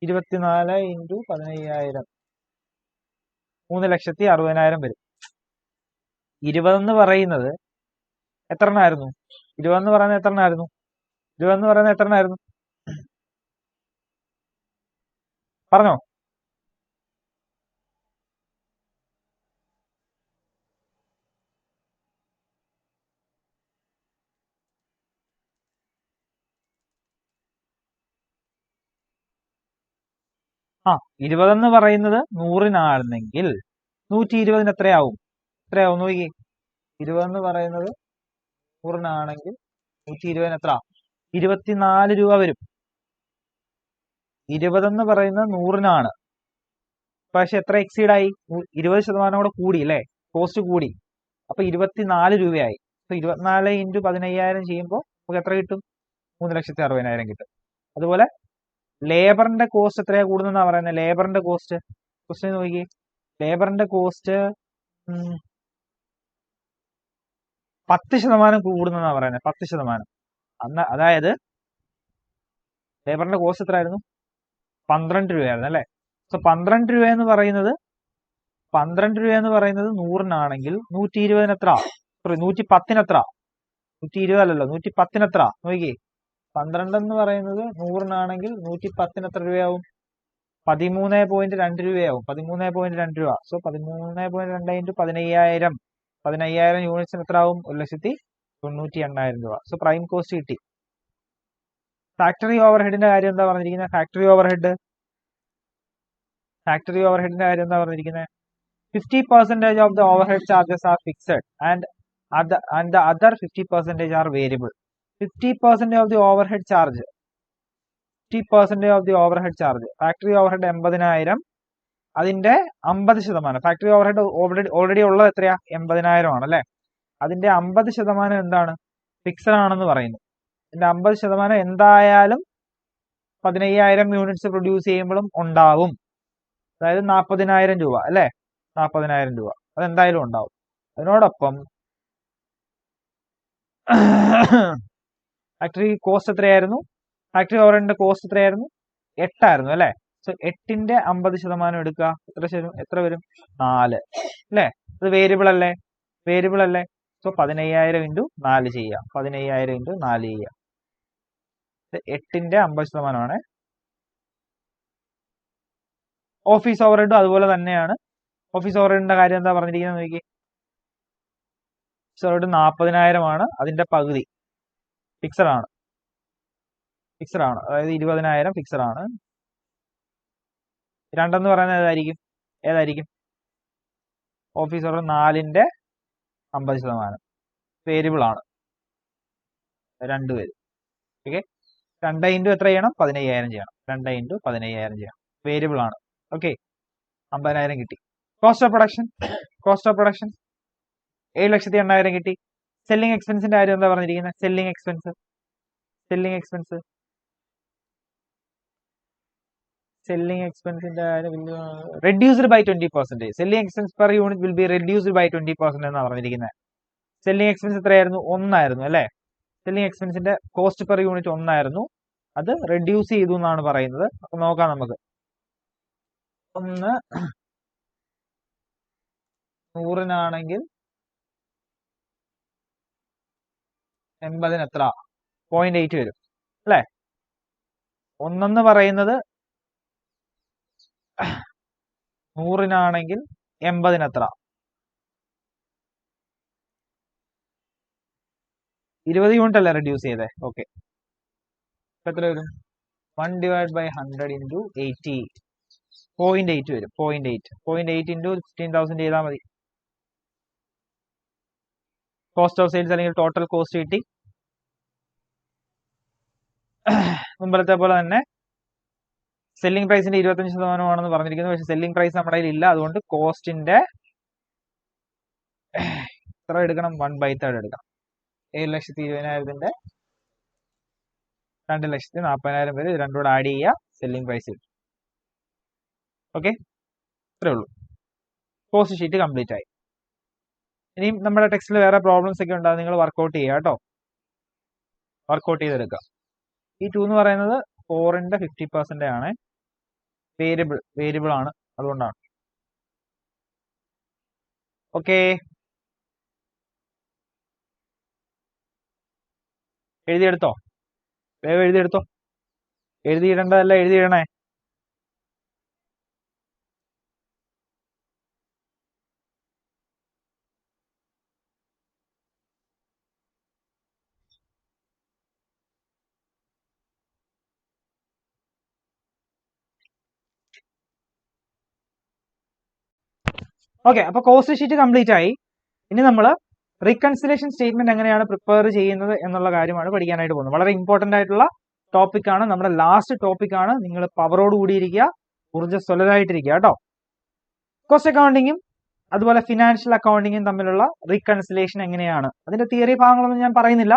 24 × 15,000 3,60,000 വരും. 20 എന്ന് പറയുന്നത് എത്രണ്ണായിരുന്നു? പറഞ്ഞോ. ആ 20 എന്ന് പറയുന്നത് 100-നാണെന്നെങ്കിൽ 120 എത്രയാവും നോക്കി. 20 എന്ന് പറയുന്നത് 100-നാണെങ്കിൽ 120 എത്ര? 24 രൂപ വരും. 20 എന്ന് പറയുന്നത് 100-നാണ്, പക്ഷെ എത്ര എക്സീഡായി? 20% കൂടെ കൂടി അല്ലേ? കോസ്റ്റ് കൂടി. അപ്പൊ 24 രൂപയായി. അപ്പൊ 24 × 15,000 ചെയ്യുമ്പോൾ നമുക്ക് എത്ര കിട്ടും? 3,60,000 കിട്ടും. അതുപോലെ ലേബറിന്റെ കോസ്റ്റ് എത്രയാ കൂടുന്നെന്നാ പറയുന്നത്? ലേബറിന്റെ കോസ്റ്റ് നോക്കി. ലേബറിന്റെ കോസ്റ്റ് 10% കൂടുന്നെന്നാ പറയുന്നത്. 10%. അതായത് ലേബറിന്റെ കോസ്റ്റ് എത്രയായിരുന്നു? 12 രൂപയായിരുന്നു അല്ലെ? സോ 12 രൂപ എന്ന് പറയുന്നത് 100-നാണെങ്കിൽ 120 എത്ര? സോറി 110 എത്ര? 120 അല്ലല്ലോ, 110 എത്ര? നോക്കി. 12 എന്ന് പറയുന്നത് 100-നാണെങ്കിൽ 110 എത്ര രൂപയാവും? 13.2 രൂപയാവും. 13.2 രൂപ. സോ 13.2 × 15,000 യൂണിറ്റ്സിന് എത്ര ആവും? 1,98,000 രൂപ. സോ പ്രൈം കോസ്റ്റ് കിട്ടി. ഫാക്ടറി ഓവർഹെഡിന്റെ കാര്യം എന്താ പറഞ്ഞിരിക്കുന്നത്? ഫാക്ടറി ഓവർഹെഡിന്റെ കാര്യം എന്താ പറഞ്ഞിരിക്കുന്നത്? 50% of the overhead charges are fixed and the other 50% are variable. 50% of the overhead charge. Factory overhead 80,000. അതിന്റെ 50%. ഫാക്ടറി ഓവർഹെഡ് ഓൾറെഡി ഉള്ളത് എത്രയാ? 80,000 ആണ് അല്ലെ? അതിന്റെ 50% എന്താണ്, ഫിക്സഡ് ആണെന്ന് പറയുന്നു. ഇതിന്റെ 50% എന്തായാലും 15,000 യൂണിറ്റ്സ് പ്രൊഡ്യൂസ് ചെയ്യുമ്പോഴും ഉണ്ടാവും. അതായത് 40,000 രൂപ അല്ലെ, 40,000 രൂപ അതെന്തായാലും ഉണ്ടാവും. അതിനോടൊപ്പം ഫാക്ടറി കോസ്റ്റ് എത്രയായിരുന്നു, ഫാക്ടറി ഓവർഹെഡിന്റെ കോസ്റ്റ് എത്രയായിരുന്നു, 8 അല്ലെ. സോ 8ന്റെ 50% എടുക്കുക, എത്ര വരും, 4 അല്ലെ. അത് വേരിയബിൾ അല്ലേ. സോ 15,000 ഇൻറ്റു 4 ചെയ്യാം, 15,000 ഇൻറ്റു 4 ചെയ്യാം. 8ന്റെ 50%. ഓഫീസ് ഓവർഹെഡും അതുപോലെ തന്നെയാണ്. ഓഫീസ് ഓവർഹെഡിന്റെ കാര്യം എന്താ പറഞ്ഞിരിക്കുന്നത് നോക്കി. ഓഫീസ് ഓവർഹെഡ് 40,000 ആണ്, അതിന്റെ പകുതി ഫിക്സഡ് ആണ്, അതായത് 20,000 ഫിക്സഡ് ആണ്. രണ്ടെന്ന് പറയുന്നത് ഏതായിരിക്കും, ഓഫീസ് ഓവർഹെഡ് 4ന്റെ 50% വേരിയബിൾ ആണ്, 2 വരും. ഓക്കെ, 2 ഇൻറ്റു എത്ര ചെയ്യണം, 15,000 ചെയ്യണം, 2 ഇൻറ്റു 15,000 ചെയ്യണം, വേരിയബിൾ ആണ്. ഓക്കെ, 50,000 കിട്ടി. കോസ്റ്റ് ഓഫ് പ്രൊഡക്ഷൻ 7,80,000 കിട്ടി. സെല്ലിംഗ് എക്സ്പെൻസിന്റെ കാര്യം എന്താ പറഞ്ഞിരിക്കുന്നത്, സെല്ലിംഗ് എക്സ്പെൻസ് ന്റെ കാര്യം reduced by 20%. Selling expense per unit will be reduced by 20% എന്നാണ് പറഞ്ഞിരിക്കുന്നത്. സെല്ലിംഗ് എക്സ്പെൻസ് എത്രയായിരുന്നു, 1 ആയിരുന്നു അല്ലെ. സെല്ലിംഗ് എക്സ്പെൻസിന്റെ കോസ്റ്റ് പെർ യൂണിറ്റ് 1 ആയിരുന്നു, അത് റെഡ്യൂസ് ചെയ്തു എന്നാണ് പറയുന്നത്. അപ്പൊ നോക്കാം നമുക്ക്. 1 100-നാണെങ്കിൽ 80-ന് എത്ര, 0.8 വരും അല്ലെ. 1 പറയുന്നത് 100-നാണെങ്കിൽ 80-ന് എത്ര, 20 യൂണിറ്റ് അല്ലേ റെഡ്യൂസ് ചെയ്തേ. ഓക്കെ, എത്ര വരും, 1/100 ഇൻറ്റു 80, 0.8 വരും. 0.8 ഇൻറ്റു 15,000 ചെയ്താൽ മതി. കോസ്റ്റ് ഓഫ് സെയിൽസ് അല്ലെങ്കിൽ ടോട്ടൽ കോസ്റ്റ് കിട്ടി. മുമ്പത്തെ പോലെ തന്നെ സെല്ലിംഗ് പ്രൈസിന്റെ 25% ആണെന്ന് പറഞ്ഞിരിക്കുന്നു. പക്ഷെ സെല്ലിംഗ് പ്രൈസ് നമ്മുടെ കയ്യിൽ ഇല്ല, അതുകൊണ്ട് കോസ്റ്റിന്റെ എത്ര എടുക്കണം, 1/3 എടുക്കണം. 7,20,000-ന്റെ 2,40,000 വരെ, ഇത് രണ്ടും കൂടെ ആഡ് ചെയ്യുക, സെല്ലിംഗ് പ്രൈസ്. ഓക്കെ, ഇത്രേ ഉള്ളൂ. കോസ്റ്റ് ഷീറ്റ് കംപ്ലീറ്റ് ആയി. ഇനിയും നമ്മുടെ ടെക്സ്റ്റിൽ വേറെ പ്രോബ്ലംസ് ഒക്കെ ഉണ്ടാകും, നിങ്ങൾ വർക്ക്ഔട്ട് ചെയ്യുക കേട്ടോ, വർക്ക്ഔട്ട് ചെയ്തെടുക്കുക. ഈ 2 എന്ന് പറയുന്നത് 4ന്റെ 50% ആണ്, വേരിയബിൾ ആണ്, അതുകൊണ്ടാണ്. ഓക്കെ, എഴുതിയെടുത്തോ, വേഗം എഴുതിയെടുത്തോ. എഴുതിയിടേണ്ടതല്ല, എഴുതിയിടണേ. ഓക്കെ, അപ്പൊ കോസ്റ്റ് ഷീറ്റ് കംപ്ലീറ്റ് ആയി. ഇനി നമ്മൾ റീകൺസിലേഷൻ സ്റ്റേറ്റ്മെന്റ് എങ്ങനെയാണ് പ്രിപ്പയർ ചെയ്യുന്നത് എന്നുള്ള കാര്യമാണ് പഠിക്കാനായിട്ട് പോകുന്നത്. വളരെ ഇമ്പോർട്ടന്റ് ആയിട്ടുള്ള ടോപ്പിക് ആണ്, നമ്മുടെ ലാസ്റ്റ് ടോപ്പിക് ആണ്. നിങ്ങൾ പവറോട് കൂടിയിരിക്കുക, ഊർജ്ജസ്വലരായിട്ടിരിക്കുക കേട്ടോ. കോസ്റ്റ് അക്കൗണ്ടിങ്ങും അതുപോലെ ഫിനാൻഷ്യൽ അക്കൗണ്ടിങ്ങും തമ്മിലുള്ള റീകൺസിലേഷൻ എങ്ങനെയാണ്, അതിന്റെ തിയറി ഭാഗങ്ങളൊന്നും ഞാൻ പറയുന്നില്ല,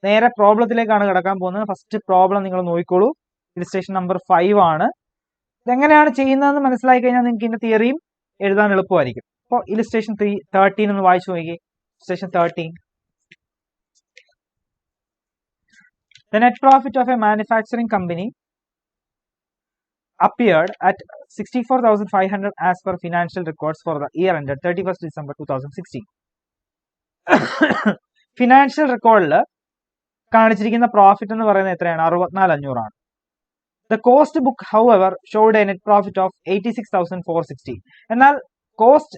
നേരെ പ്രോബ്ലത്തിലേക്കാണ് കിടക്കാൻ പോകുന്നത്. ഫസ്റ്റ് പ്രോബ്ലം നിങ്ങൾ നോക്കിക്കോളൂ, ഇലിസ്ട്രേഷൻ നമ്പർ 5 ആണ്. ഇതെങ്ങനെയാണ് ചെയ്യുന്നതെന്ന് മനസ്സിലാക്കി കഴിഞ്ഞാൽ നിങ്ങൾക്ക് ഇതിന്റെ തിയറിയും എഴുതാൻ എളുപ്പമായിരിക്കും. അപ്പോൾ ഇലിസ്ട്രേഷൻ 13 ഒന്ന് വായിച്ചു നോക്കി. Illustration 13. The net profit of a manufacturing company appeared at 64,500 as per financial records for the year ended 31st December 2016. Financial റെക്കോർഡിൽ കാണിച്ചിരിക്കുന്ന പ്രോഫിറ്റ് എന്ന് പറയുന്നത് എത്രയാണ്, 64,500 ആണ്. The cost book, however, showed a net profit of 86,460. എന്നാൽ കോസ്റ്റ്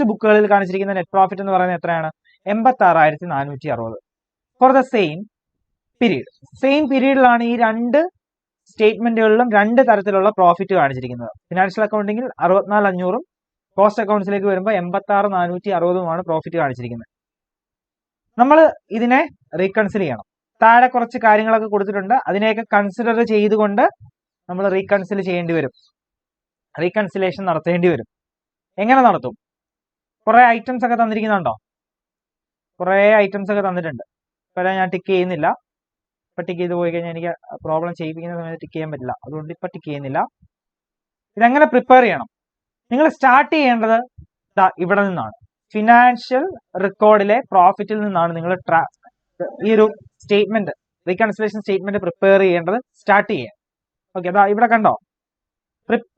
ബുക്കുകളിൽ കാണിച്ചിരിക്കുന്ന നെറ്റ് പ്രോഫിറ്റ് എന്ന് പറയുന്നത് എത്രയാണ്, 86,460. ഫോർ ദ സെയിം പീരീഡിലാണ് ഈ രണ്ട് സ്റ്റേറ്റ്മെന്റുകളിലും രണ്ട് തരത്തിലുള്ള പ്രോഫിറ്റ് കാണിച്ചിരിക്കുന്നത്. ഫിനാൻഷ്യൽ അക്കൗണ്ടിങ്ങിൽ 64,500-ഉം കോസ്റ്റ് അക്കൗണ്ട്സിലേക്ക് വരുമ്പോൾ 86,460-ഉമാണ് പ്രോഫിറ്റ് കാണിച്ചിരിക്കുന്നത്. നമ്മൾ ഇതിനെ റീകൺസിൽ ചെയ്യണം. താഴെ കുറച്ച് കാര്യങ്ങളൊക്കെ കൊടുത്തിട്ടുണ്ട്, അതിനെയൊക്കെ കൺസിഡർ ചെയ്തുകൊണ്ട് നമ്മൾ റീകൺസിൽ ചെയ്യേണ്ടി വരും, റീകൺസിലേഷൻ നടത്തേണ്ടി വരും. എങ്ങനെ നടത്തും, കുറെ ഐറ്റംസ് ഒക്കെ തന്നിരിക്കുന്നുണ്ടോ, കുറേ ഐറ്റംസ് ഒക്കെ തന്നിട്ടുണ്ട്. ഇപ്പം ഞാൻ ടിക്ക് ചെയ്യുന്നില്ല. ഇപ്പം ടിക്ക് ചെയ്ത് പോയി കഴിഞ്ഞാൽ എനിക്ക് പ്രോബ്ലം ചെയ്യിപ്പിക്കുന്ന സമയത്ത് ടിക്ക് ചെയ്യാൻ പറ്റില്ല. അതുകൊണ്ട് ഇപ്പം ടിക്ക് ചെയ്യുന്നില്ല. ഇതെങ്ങനെ പ്രിപ്പയർ ചെയ്യണം? നിങ്ങൾ സ്റ്റാർട്ട് ചെയ്യേണ്ടത് ഇവിടെ നിന്നാണ്. ഫിനാൻഷ്യൽ റെക്കോർഡിലെ പ്രോഫിറ്റിൽ നിന്നാണ് നിങ്ങൾ ഈ ഒരു സ്റ്റേറ്റ്മെന്റ്, റീകൺസിലേഷൻ സ്റ്റേറ്റ്മെന്റ് പ്രിപ്പയർ ചെയ്യേണ്ടത് സ്റ്റാർട്ട് ചെയ്യാം. ഓക്കെ, അതാ ഇവിടെ കണ്ടോ,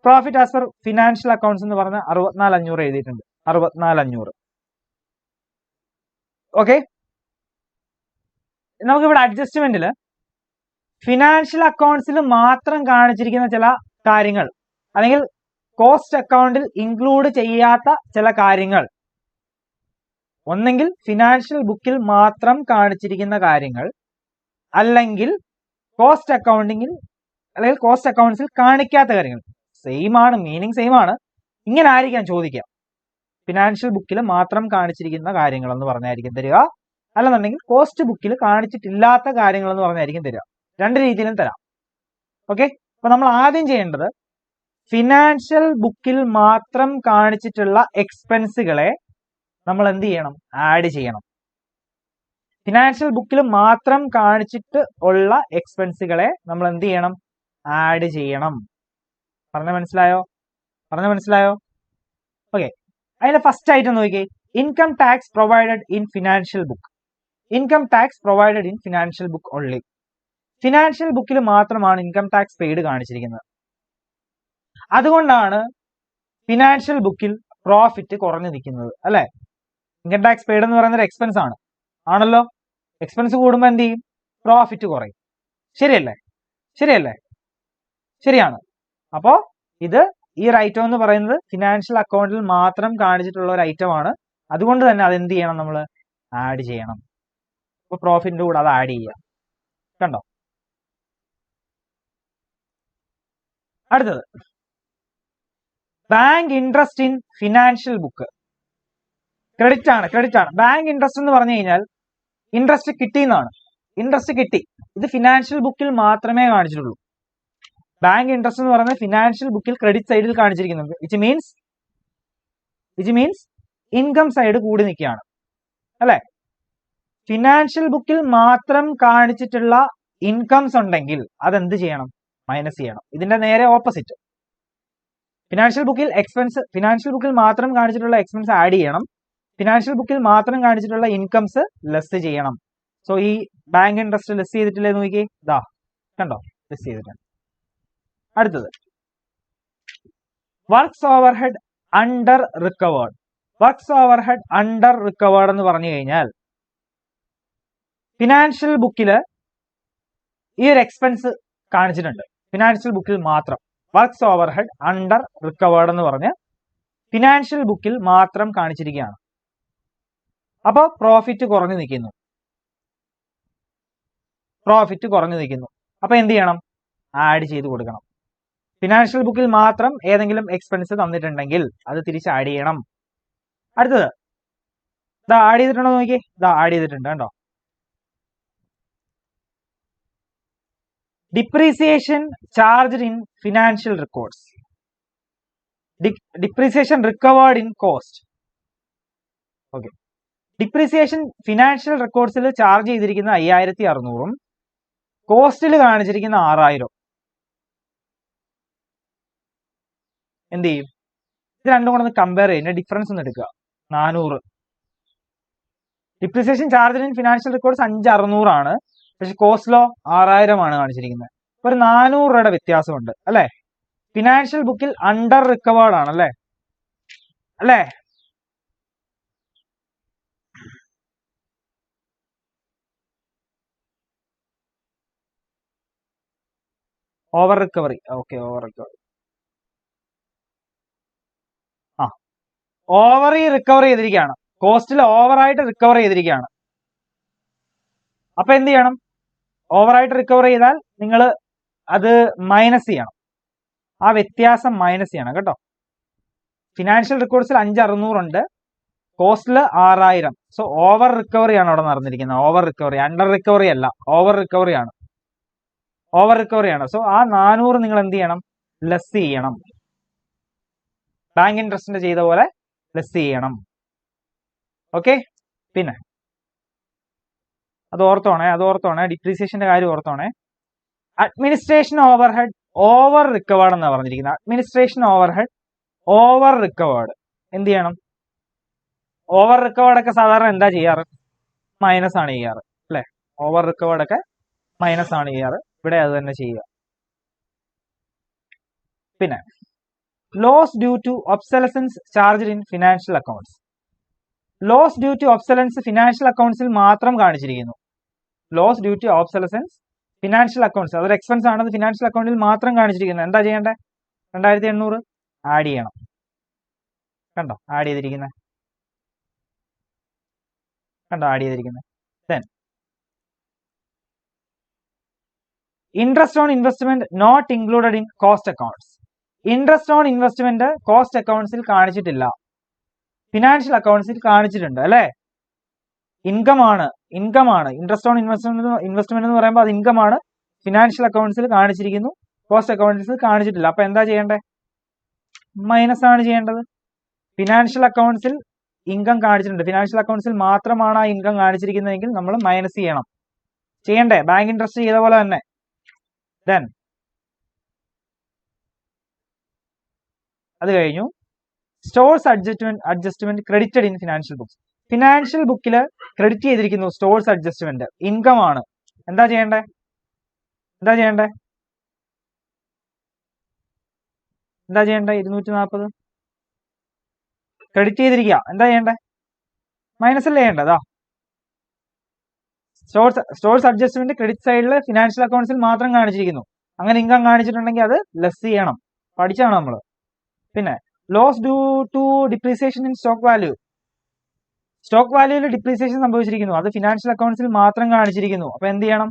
profit as per financial accounts എന്ന് പറഞ്ഞ 64,500 എഴുതിയിട്ടുണ്ട്. 64,500. ഓക്കെ, നമുക്കിവിടെ അഡ്ജസ്റ്റ്മെന്റിൽ ഫിനാൻഷ്യൽ അക്കൗണ്ട്സിൽ മാത്രം കാണിച്ചിരിക്കുന്ന ചില കാര്യങ്ങൾ, അല്ലെങ്കിൽ കോസ്റ്റ് അക്കൗണ്ടിൽ ഇൻക്ലൂഡ് ചെയ്യാത്ത ചില കാര്യങ്ങൾ, ഒന്നെങ്കിൽ ഫിനാൻഷ്യൽ ബുക്കിൽ മാത്രം കാണിച്ചിരിക്കുന്ന കാര്യങ്ങൾ, അല്ലെങ്കിൽ കോസ്റ്റ് അക്കൗണ്ടിങ്ങിൽ അല്ലെങ്കിൽ കോസ്റ്റ് അക്കൗണ്ട്സിൽ കാണിക്കാത്ത കാര്യങ്ങൾ. സെയിം ആണ്, മീനിങ് സെയിം ആണ്. ഇങ്ങനെ ആയിരിക്കാം ചോദിക്കാം. ഫിനാൻഷ്യൽ ബുക്കിൽ മാത്രം കാണിച്ചിരിക്കുന്ന കാര്യങ്ങൾ എന്ന് പറഞ്ഞായിരിക്കും തരിക, അല്ലെന്നുണ്ടെങ്കിൽ കോസ്റ്റ് ബുക്കിൽ കാണിച്ചിട്ടില്ലാത്ത കാര്യങ്ങൾ എന്ന് പറഞ്ഞായിരിക്കും തരിക. രണ്ട് രീതിയിലും തരാം. ഓക്കെ, അപ്പൊ നമ്മൾ ആദ്യം ചെയ്യേണ്ടത് ഫിനാൻഷ്യൽ ബുക്കിൽ മാത്രം കാണിച്ചിട്ടുള്ള എക്സ്പെൻസുകളെ നമ്മൾ എന്ത് ചെയ്യണം? ആഡ് ചെയ്യണം. ഫിനാൻഷ്യൽ ബുക്കിൽ മാത്രം കാണിച്ചിട്ട് ഉള്ള എക്സ്പെൻസുകളെ നമ്മൾ എന്ത് ചെയ്യണം? ആഡ് ചെയ്യണം. പറഞ്ഞ മനസ്സിലായോ? ഓക്കെ, അതിന്റെ ഫസ്റ്റ് ആയിട്ട് നോക്കിയേ, income tax provided in financial book. Income tax provided in financial book only. Financial ബുക്കിൽ മാത്രമാണ് ഇൻകം ടാക്സ് പെയ്ഡ് കാണിച്ചിരിക്കുന്നത്. അതുകൊണ്ടാണ് ഫിനാൻഷ്യൽ ബുക്കിൽ പ്രോഫിറ്റ് കുറഞ്ഞു നിൽക്കുന്നത്, അല്ലെ? ഇൻകം ടാക്സ് പെയ്ഡ് എന്ന് പറയുന്നത് എക്സ്പെൻസ് ആണല്ലോ. എക്സ്പെൻസ് കൂടുമ്പോൾ എന്ത് ചെയ്യും? പ്രോഫിറ്റ് കുറയും. ശരിയല്ലേ? ശരിയാണ്. അപ്പോ ഈ ഒരു ഐറ്റം എന്ന് പറയുന്നത് ഫിനാൻഷ്യൽ അക്കൗണ്ടിൽ മാത്രം കാണിച്ചിട്ടുള്ള ഒരു ഐറ്റം ആണ്. അതുകൊണ്ട് തന്നെ അത് എന്ത് ചെയ്യണം? നമ്മൾ ആഡ് ചെയ്യണം. അപ്പൊ പ്രോഫിറ്റിന്റെ കൂടെ അത് ആഡ് ചെയ്യാം. കണ്ടോ? അടുത്തത്, bank interest in financial book. Credit ആണ്. ബാങ്ക് ഇൻട്രസ്റ്റ് എന്ന് പറഞ്ഞു കഴിഞ്ഞാൽ ഇൻട്രസ്റ്റ് കിട്ടിയെന്നാണ്. ഇൻട്രസ്റ്റ് കിട്ടി. ഇത് ഫിനാൻഷ്യൽ ബുക്കിൽ മാത്രമേ കാണിച്ചിട്ടുള്ളൂ. ബാങ്ക് ഇൻട്രസ്റ്റ് എന്ന് പറയുന്നത് ഫിനാൻഷ്യൽ ബുക്കിൽ ക്രെഡിറ്റ് സൈഡിൽ കാണിച്ചിരിക്കുന്നുണ്ട്. വിച്ച് മീൻസ് ഇൻകം സൈഡ് കൂടി നിൽക്കുകയാണ്, അല്ലെ? ഫിനാൻഷ്യൽ ബുക്കിൽ മാത്രം കാണിച്ചിട്ടുള്ള ഇൻകംസ് ഉണ്ടെങ്കിൽ അതെന്ത് ചെയ്യണം? മൈനസ് ചെയ്യണം. ഇതിന്റെ നേരെ ഓപ്പോസിറ്റ്. ഫിനാൻഷ്യൽ ബുക്കിൽ മാത്രം കാണിച്ചിട്ടുള്ള എക്സ്പെൻസ് ആഡ് ചെയ്യണം. ഫിനാൻഷ്യൽ ബുക്കിൽ മാത്രം കാണിച്ചിട്ടുള്ള ഇൻകംസ് ലെസ് ചെയ്യണം. സോ ഈ ബാങ്ക് ഇൻട്രസ്റ്റ് ലെസ് ചെയ്തിട്ടില്ലേ? നോക്കിയേ, കണ്ടോ, ലെസ് ചെയ്തിട്ടുണ്ട്. അടുത്തത്, works overhead under recovered. Works overhead under recovered എന്ന് പറഞ്ഞു കഴിഞ്ഞാൽ ഫിനാൻഷ്യൽ ബുക്കില് ഈ ഒരു എക്സ്പെൻസ് കാണിച്ചിട്ടുണ്ട്. ഫിനാൻഷ്യൽ ബുക്കിൽ മാത്രം വർക്ക്സ് ഓവർഹെഡ് അണ്ടർ റിക്കവേർഡ് എന്ന് പറഞ്ഞ് ഫിനാൻഷ്യൽ ബുക്കിൽ മാത്രം കാണിച്ചിരിക്കുകയാണ്. അപ്പോൾ പ്രോഫിറ്റ് കുറഞ്ഞു നിൽക്കുന്നു. അപ്പൊ എന്ത് ചെയ്യണം? ആഡ് ചെയ്ത് കൊടുക്കണം. ഫിനാൻഷ്യൽ ബുക്കിൽ മാത്രം ഏതെങ്കിലും എക്സ്പെൻസ് തന്നിട്ടുണ്ടെങ്കിൽ അത് തിരിച്ച് ആഡ് ചെയ്യണം. അടുത്തത്, ആഡ് ചെയ്തിട്ടുണ്ടോ നോക്കിയേ. ആഡ് ചെയ്തിട്ടുണ്ട്, കണ്ടോ? Depreciation charged in financial records. Depreciation recovered in cost. Okay, depreciation financial റെക്കോർഡ്സിൽ ചാർജ് ചെയ്തിരിക്കുന്ന 5,600 കോസ്റ്റിൽ കാണിച്ചിരിക്കുന്ന 6,000. എന്ത് ചെയ്യും? ഇത് രണ്ടും കൂടെ ഒന്ന് കമ്പയർ ചെയ്യുന്ന ഡിഫറൻസ് ഒന്ന് എടുക്കുക. 400. Depreciation charge in financial records 5,600 ആണ്. പക്ഷെ കോസ്റ്റിലോ 6,000 ആണ് കാണിച്ചിരിക്കുന്നത്. ഒരു 400 രൂപയുടെ വ്യത്യാസമുണ്ട്, അല്ലെ? ഫിനാൻഷ്യൽ ബുക്കിൽ അണ്ടർ റിക്കവേർഡ് ആണ്, അല്ലേ? Over recovery. Okay, over recovery. Recover ചെയ്തിരിക്കുകയാണ്. കോസ്റ്റിൽ ഓവറായിട്ട് റിക്കവർ ചെയ്തിരിക്കുകയാണ്. അപ്പൊ എന്ത് ചെയ്യണം? ഓവറായിട്ട് റിക്കവർ ചെയ്താൽ നിങ്ങൾ അത് മൈനസ് ചെയ്യണം. ആ വ്യത്യാസം മൈനസ് ചെയ്യണം, കേട്ടോ. ഫിനാൻഷ്യൽ റെക്കോർഡ്സിൽ 5,600 ഉണ്ട്, കോസ്റ്റിൽ 6,000. സോ ഓവർ റിക്കവറി ആണ് അവിടെ നടന്നിരിക്കുന്നത്. ഓവർ റിക്കവറി, അണ്ടർ റിക്കവറി അല്ല, ഓവർ റിക്കവറി ആണ്. സോ ആ 400 നിങ്ങൾ എന്ത് ചെയ്യണം? ലെസ് ചെയ്യണം. ബാങ്ക് ഇൻട്രസ്റ്റിന്റെ ചെയ്ത പോലെ ലെസ് ചെയ്യണം. ഓക്കെ, പിന്നെ അത് ഓർത്തോണേ. ഡിപ്രീസിയേഷന്റെ കാര്യം ഓർത്തോണേ. അഡ്മിനിസ്ട്രേഷൻ ഓവർഹെഡ് ഓവർ റിക്കവേർഡ് എന്നാണ് പറഞ്ഞിരിക്കുന്നത്. അഡ്മിനിസ്ട്രേഷൻ ഓവർഹെഡ് ഓവർ റിക്കവേർഡ് എന്ത് ചെയ്യണം? ഓവർ റിക്കവേർഡ് ഒക്കെ സാധാരണ എന്താ ചെയ്യാറ്? മൈനസ് ആണ് ചെയ്യാറ് അല്ലെ? ഓവർ റിക്കവേർഡ് ഒക്കെ മൈനസ് ആണ് ചെയ്യാറ്. ഇവിടെ അത് തന്നെ ചെയ്യുക. പിന്നെ loss due to obsolescence charged in financial accounts. Loss due to obsolescence financial അക്കൗണ്ട്സിൽ മാത്രം കാണിച്ചിരിക്കുന്നു. Loss due to obsolescence financial accounts, അതൊരു എക്സ്പെൻസ് ആണത് ഫിനാൻഷ്യൽ അക്കൗണ്ടിൽ മാത്രം കാണിച്ചിരിക്കുന്നത്. എന്താ ചെയ്യേണ്ടത്? 2800 ആഡ് ചെയ്യണം. കണ്ടോ ആഡ് ചെയ്തിരിക്കുന്നത്? Then interest on investment not included in cost accounts. Interest on investment cost അക്കൗണ്ട്സിൽ കാണിച്ചിട്ടില്ല, ഫിനാൻഷ്യൽ അക്കൗണ്ട്സിൽ കാണിച്ചിട്ടുണ്ട് അല്ലെ? ഇൻകം ആണ്. ഇൻട്രസ്റ്റ് ഓൺ ഇൻവെസ്റ്റ്മെന്റ് എന്ന് പറയുമ്പോൾ അത് ഇൻകം ആണ്. ഫിനാൻഷ്യൽ അക്കൗണ്ട്സിൽ കാണിച്ചിരിക്കുന്നു, കോസ്റ്റ് അക്കൗണ്ട്സിൽ കാണിച്ചിട്ടില്ല. അപ്പൊ എന്താ ചെയ്യേണ്ടത്? മൈനസ് ആണ് ചെയ്യേണ്ടത്. ഫിനാൻഷ്യൽ അക്കൗണ്ട്സിൽ ഇൻകം കാണിച്ചിട്ടുണ്ട്, ഫിനാൻഷ്യൽ അക്കൗണ്ട്സിൽ മാത്രമാണ് ആ ഇൻകം കാണിച്ചിരിക്കുന്നതെങ്കിൽ നമ്മൾ മൈനസ് ചെയ്യണ്ടേ? ബാങ്ക് ഇൻട്രസ്റ്റ് ചെയ്ത പോലെ തന്നെ. ദെൻ അത് കഴിഞ്ഞു. Stores adjustment credited in financial books. Financial ബുക്കിൽ ക്രെഡിറ്റ് ചെയ്തിരിക്കുന്നു സ്റ്റോഴ്സ് അഡ്ജസ്റ്റ്മെന്റ്, ഇൻകം ആണ്. എന്താ ചെയ്യണ്ടേ? 240 ക്രെഡിറ്റ് ചെയ്തിരിക്കുക. എന്താ ചെയ്യണ്ടേ? മൈനസ് അല്ലേ ചെയ്യേണ്ടതാ? സ്റ്റോഴ്സ് അഡ്ജസ്റ്റ്മെന്റ് ക്രെഡിറ്റ് സൈഡിൽ ഫിനാൻഷ്യൽ അക്കൗണ്ട്സിൽ മാത്രം കാണിച്ചിരിക്കുന്നു. അങ്ങനെ ഇൻകം കാണിച്ചിട്ടുണ്ടെങ്കിൽ അത് ലെസ് ചെയ്യണം. പഠിച്ചാണ് നമ്മൾ. പിന്നെ loss due to depreciation in stock value. Stock വാല്യൂവിൽ ഡിപ്രീസിയേഷൻ സംഭവിച്ചിരിക്കുന്നു, അത് ഫിനാൻഷ്യൽ അക്കൗണ്ട്സിൽ മാത്രം കാണിച്ചിരിക്കുന്നു. അപ്പൊ എന്ത് ചെയ്യണം?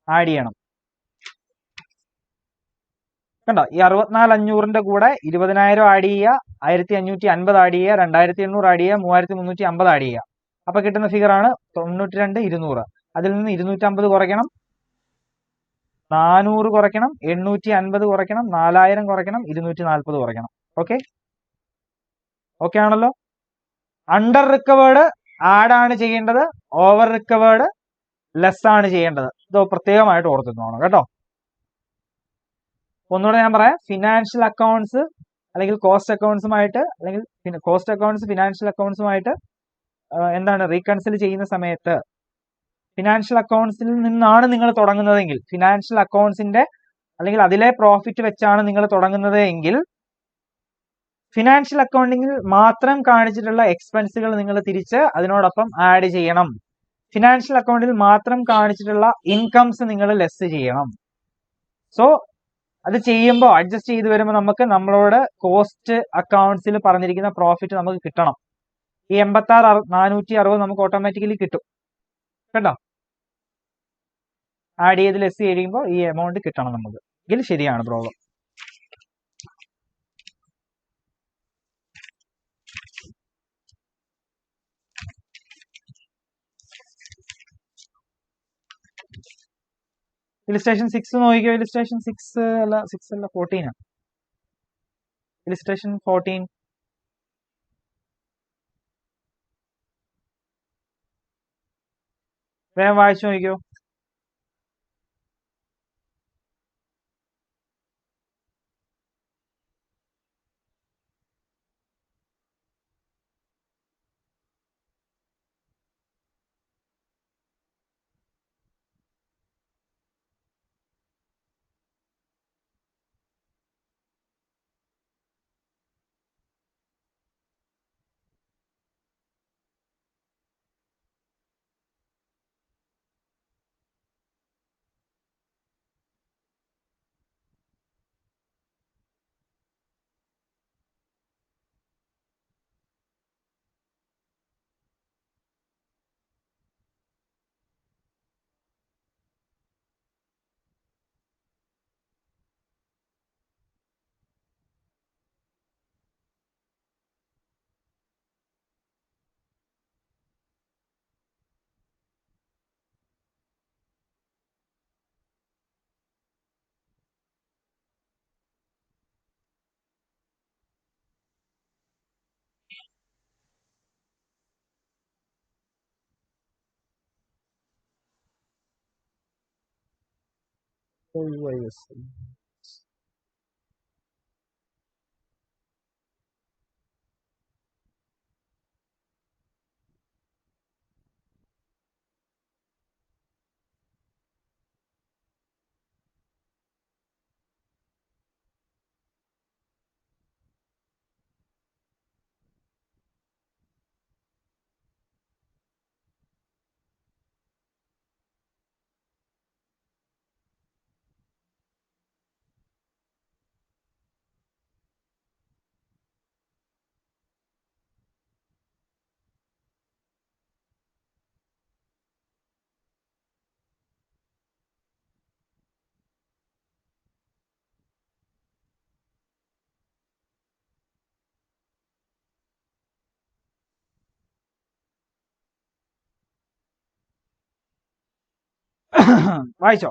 ആഡ് ചെയ്യണം. കണ്ടോ, ഈ 64,500ന്റെ കൂടെ 20,000 ആഡ് ചെയ്യുക, 1,550 ആഡ് ചെയ്യുക, 2,800 ആഡ് ചെയ്യുക, 3,350 ആഡ് ചെയ്യുക. അപ്പൊ കിട്ടുന്ന ഫിഗർ ആണ് 92,200. അതിൽ നിന്ന് 250 കുറയ്ക്കണം, 400 കുറയ്ക്കണം, 850 കുറയ്ക്കണം, 4,000 കുറയ്ക്കണം, 240 കുറയ്ക്കണം. ഓക്കെ ആണല്ലോ? അണ്ടർ റിക്കവേർഡ് ആഡ് ആണ് ചെയ്യേണ്ടത്, ഓവർ റിക്കവേർഡ് ലെസ് ആണ് ചെയ്യേണ്ടത്. ഇത് പ്രത്യേകമായിട്ട് ഓർത്തിരുന്നോണം കേട്ടോ. ഒന്നുകൂടെ ഞാൻ പറയാം. ഫിനാൻഷ്യൽ അക്കൗണ്ട്സ് അല്ലെങ്കിൽ കോസ്റ്റ് അക്കൗണ്ട്സുമായിട്ട്, അല്ലെങ്കിൽ കോസ്റ്റ് അക്കൗണ്ട്സ് ഫിനാൻഷ്യൽ അക്കൗണ്ട്സുമായിട്ട് എന്താണ് റീകൺസിൽ ചെയ്യുന്ന സമയത്ത് ഫിനാൻഷ്യൽ അക്കൗണ്ട്സിൽ നിന്നാണ് നിങ്ങൾ തുടങ്ങുന്നതെങ്കിൽ, ഫിനാൻഷ്യൽ അക്കൗണ്ട്സിന്റെ അല്ലെങ്കിൽ അതിലെ പ്രോഫിറ്റ് വെച്ചാണ് നിങ്ങൾ തുടങ്ങുന്നത് എങ്കിൽ ഫിനാൻഷ്യൽ അക്കൗണ്ടിങ്ങിൽ മാത്രം കാണിച്ചിട്ടുള്ള എക്സ്പെൻസുകൾ നിങ്ങൾ തിരിച്ച് അതിനോടൊപ്പം ആഡ് ചെയ്യണം. ഫിനാൻഷ്യൽ അക്കൗണ്ടിൽ മാത്രം കാണിച്ചിട്ടുള്ള ഇൻകംസ് നിങ്ങൾ ലെസ് ചെയ്യണം. സോ അത് ചെയ്യുമ്പോൾ അഡ്ജസ്റ്റ് ചെയ്ത് വരുമ്പോൾ നമുക്ക് നമ്മളോട് കോസ്റ്റ് അക്കൗണ്ട്സിൽ പറഞ്ഞിരിക്കുന്ന പ്രോഫിറ്റ് നമുക്ക് കിട്ടണം. ഈ 86,460 നമുക്ക് ഓട്ടോമാറ്റിക്കലി കിട്ടും കേട്ടോ. ആഡ് ചെയ്ത് ലെസ് കഴിയുമ്പോൾ ഈ എമൗണ്ട് കിട്ടണം നമുക്ക്. എങ്കിൽ ശരിയാണ് പ്രോബ്ലം. ഇലിസ്ട്രേഷൻ 6 നോക്കിക്കോ. ഇലിസ്ട്രേഷൻ 6 അല്ല 14 ആണ്. ഇലിസ്ട്രേഷൻ 14 വേഗം വായിച്ചു നോക്കിക്കോ. വായിച്ചോ.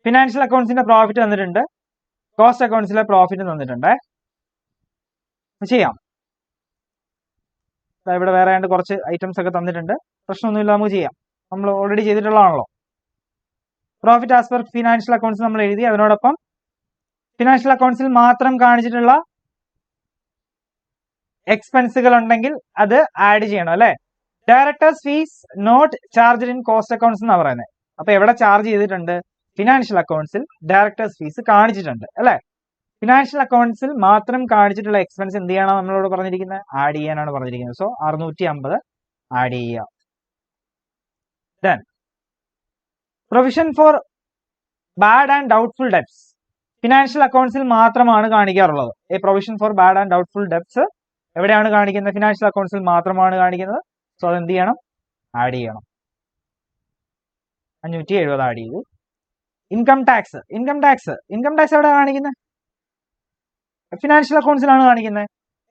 ഫിനാൻഷ്യൽ അക്കൗണ്ട്സിന്റെ പ്രോഫിറ്റ് തന്നിട്ടുണ്ട്, കോസ്റ്റ് അക്കൗണ്ട്സിലെ പ്രോഫിറ്റ് തന്നിട്ടുണ്ട്. ചെയ്യാം. ഇവിടെ വേറെ ആയിട്ട് കുറച്ച് ഐറ്റംസ് ഒക്കെ തന്നിട്ടുണ്ട്. പ്രശ്നമൊന്നുമില്ല, നമുക്ക് ചെയ്യാം. നമ്മൾ ഓൾറെഡി ചെയ്തിട്ടുള്ളതാണല്ലോ. Profit as per financial accounts നമ്മൾ എഴുതി. അതിനോടൊപ്പം ഫിനാൻഷ്യൽ അക്കൗണ്ട്സിൽ മാത്രം കാണിച്ചിട്ടുള്ള എക്സ്പെൻസുകൾ ഉണ്ടെങ്കിൽ അത് ആഡ് ചെയ്യണം അല്ലെ. Directors fees not charge in cost accounts എന്നാണ് പറയുന്നത്. അപ്പൊ എവിടെ ചാർജ് ചെയ്തിട്ടുണ്ട്? ഫിനാൻഷ്യൽ അക്കൗണ്ട്സിൽ ഡയറക്ടേഴ്സ് ഫീസ് കാണിച്ചിട്ടുണ്ട് അല്ലെ. ഫിനാൻഷ്യൽ അക്കൗണ്ട്സിൽ മാത്രം കാണിച്ചിട്ടുള്ള എക്സ്പെൻസ് എന്ത് ചെയ്യണം നമ്മളോട് പറഞ്ഞിരിക്കുന്നത്? ആഡ് ചെയ്യാനാണ് പറഞ്ഞിരിക്കുന്നത്. സോ 650 ആഡ് ചെയ്യുക. Then provision for bad and doubtful debts financial അക്കൗണ്ട്സിൽ മാത്രമാണ് കാണിക്കാറുള്ളത്. ഈ provision for bad and doubtful debts എവിടെയാണ് കാണിക്കുന്നത്? ഫിനാൻഷ്യൽ അക്കൗണ്ട്സിൽ മാത്രമാണ് കാണിക്കുന്നത്. സോ അത് എന്ത് ചെയ്യണം? ആഡ് ചെയ്യണം. 570 ആഡ് ചെയ്തു. ഇൻകം ടാക്സ് എവിടെ കാണിക്കുന്നത്? ഫിനാൻഷ്യൽ അക്കൗണ്ട്സിലാണ് കാണിക്കുന്നത്.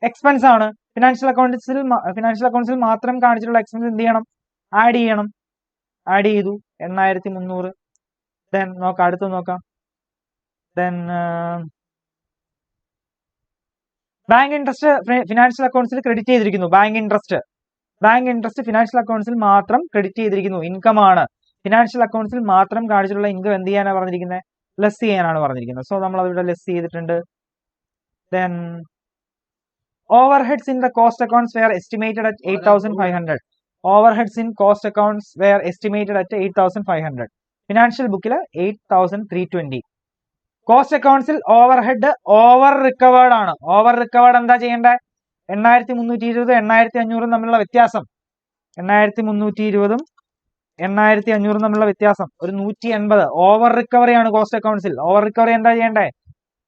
എക്സ്പെൻസ് ആണ്. ഫിനാൻഷ്യൽ അക്കൗണ്ട്സിൽ മാത്രം കാണിച്ചിട്ടുള്ള എക്സ്പെൻസ് എന്ത് ചെയ്യണം? ആഡ് ചെയ്യണം. ആഡ് ചെയ്തു 8300. ദെൻ നോക്കാം, അടുത്ത് നോക്കാം. ദെൻ ബാങ്ക് ഇൻട്രസ്റ്റ് ഫിനാൻഷ്യൽ അക്കൗണ്ട്സിൽ ക്രെഡിറ്റ് ചെയ്തിരിക്കുന്നു. ബാങ്ക് ഇൻട്രസ്റ്റ് ഫിനാൻഷ്യൽ അക്കൗണ്ട്സിൽ മാത്രം ക്രെഡിറ്റ് ചെയ്തിരിക്കുന്നു. ഇൻകം ആണ്. ഫിനാൻഷ്യൽ അക്കൗണ്ട്സിൽ മാത്രം കാണിച്ചിട്ടുള്ള ഇൻകം എന്ത് ചെയ്യാനാണ് പറഞ്ഞിരിക്കുന്നത്? ലെസ് ചെയ്യാനാണ് പറഞ്ഞിരിക്കുന്നത്. സോ നമ്മൾ അതിവിടെ ലെസ് ചെയ്തിട്ടുണ്ട്. Then overheads in the cost accounts were estimated at 8,500. Overheads in cost accounts were estimated at 8,500. Financial ബുക്കിൽ 8,320. കോസ്റ്റ് അക്കൗണ്ട്സിൽ ഓവർഹെഡ് ഓവർ റിക്കവേർഡ് ആണ്. ഓവർ റിക്കവേർഡ് എന്താ ചെയ്യേണ്ടത്? 8,320 8,500 തമ്മിലുള്ള വ്യത്യാസം. 8,320 8,500 തമ്മിലുള്ള വ്യത്യാസം ഒരു 180. ഓവർ റിക്കവറി ആണ് കോസ്റ്റ് അക്കൗണ്ട്സിൽ. ഓവർ റിക്കവറി എന്താ ചെയ്യേണ്ടേ?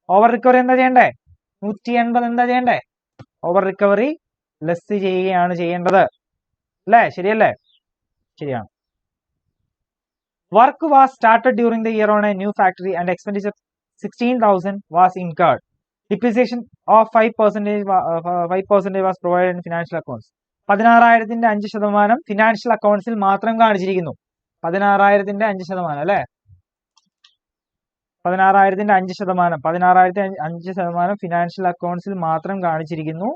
180 എന്താ ചെയ്യണ്ടേ? ഓവർ റിക്കവറി ലെസ് ചെയ്യുകയാണ് ചെയ്യേണ്ടത് അല്ലേ? ശരിയല്ലേ? ശരിയാണ്. Work was started during the year on a new factory and expenditure 16,000 was incurred. Depreciation of 5% was provided in financial accounts. 16,000ന്റെ 5% ഫിനാൻഷ്യൽ അക്കൗണ്ട്സിൽ മാത്രം കാണിച്ചിരിക്കുന്നു. 16,000ന്റെ 5% അല്ലെ. 16,000ന്റെ 5% ഫിനാൻഷ്യൽ അക്കൗണ്ട്സിൽ മാത്രം കാണിച്ചിരിക്കുന്നു.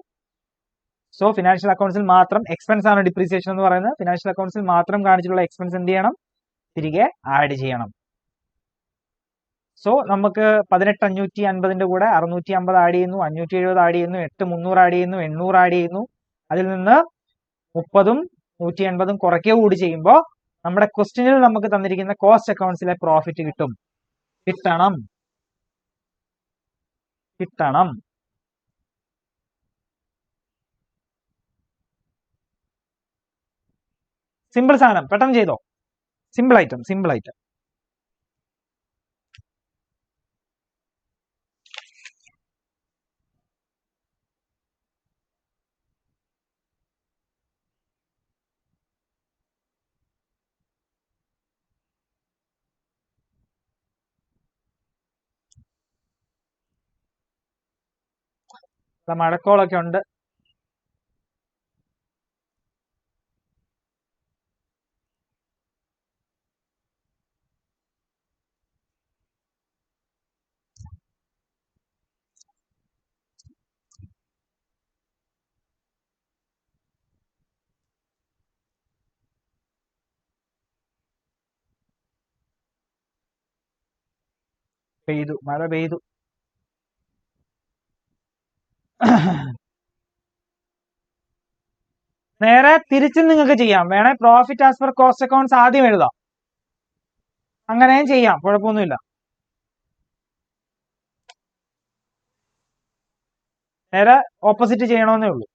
സോ ഫിനാൻഷ്യൽ അക്കൗണ്ട്സിൽ മാത്രം എക്സ്പെൻസ് ആണ് ഡിപ്രീസിയേഷൻ എന്ന് പറയുന്നത്. ഫിനാൻഷ്യൽ അക്കൗണ്ട്സിൽ മാത്രം കാണിച്ചിട്ടുള്ള എക്സ്പെൻസ് എന്ത് ചെയ്യണം? തിരികെ ആഡ് ചെയ്യണം. സോ നമുക്ക് 18,550ന്റെ കൂടെ 650 ആഡ് ചെയ്യുന്നു, 570 ആഡ് ചെയ്യുന്നു, 8,300 ആഡ് ചെയ്യുന്നു, 800 ആഡ് ചെയ്യുന്നു. അതിൽ നിന്ന് 30ഉം 180ഉം കുറയ്ക്കുക കൂടി ചെയ്യുമ്പോൾ നമ്മുടെ ക്വസ്റ്റ്യനിൽ നമുക്ക് തന്നിരിക്കുന്ന കോസ്റ്റ് അക്കൗണ്ട്സിലെ പ്രോഫിറ്റ് കിട്ടും. കിട്ടണം. സിമ്പിൾ സാധനം, പെട്ടെന്ന് ചെയ്തോ. Simple item. മഴക്കോളൊക്കെ ഉണ്ട്. പെയ്തു, മഴ പെയ്തു. നേരെ തിരിച്ചും നിങ്ങൾക്ക് ചെയ്യാം. വേണേ profit as per cost accounts ആദ്യം എഴുതാം, അങ്ങനെയും ചെയ്യാം, കുഴപ്പമൊന്നുമില്ല. നേരെ ഓപ്പോസിറ്റ് ചെയ്യണമെന്നേ ഉള്ളൂ.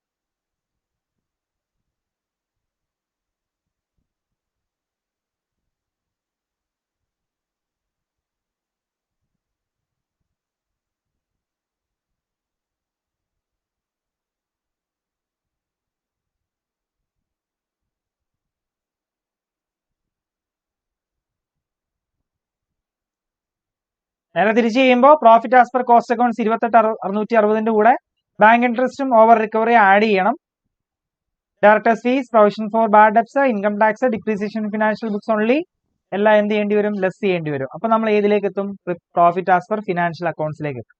നേരെ തിരിച്ച് ചെയ്യുമ്പോൾ profit as per cost accounts 28,660 കൂടെ ബാങ്ക് ഇൻട്രസ്റ്റും ഓവർ റിക്കവറി ആഡ് ചെയ്യണം. Directors fees, provision for bad debts, income tax, depreciation financial books only എല്ലാം എന്ത് ചെയ്യേണ്ടി വരും? ലെസ് ചെയ്യേണ്ടി വരും. അപ്പൊ നമ്മൾ ഏതിലേക്ക് എത്തും? പ്രോഫിറ്റ് ആസ് പെർ ഫിനാൻഷ്യൽ അക്കൗണ്ട്സിലേക്ക് എത്തും.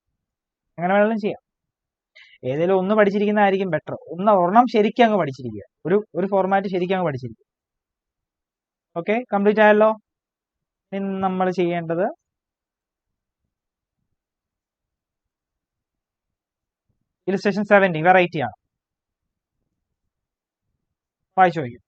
അങ്ങനെ വേണമെങ്കിലും ചെയ്യാം. ഏതെങ്കിലും ഒന്ന് പഠിച്ചിരിക്കുന്നതായിരിക്കും ബെറ്റർ. ഒരെണ്ണം ശരിക്കും അങ്ങ് പഠിച്ചിരിക്കുക, ഒരു ഫോർമാറ്റ് ശരിക്കും അങ്ങ് പഠിച്ചിരിക്കുക. ഓക്കെ, കംപ്ലീറ്റ് ആയല്ലോ. ഇനി നമ്മൾ ചെയ്യേണ്ടത് ഇലിസ്ട്രേഷൻ 70 വെറൈറ്റി ആണ്. വായിച്ചു നോക്കും.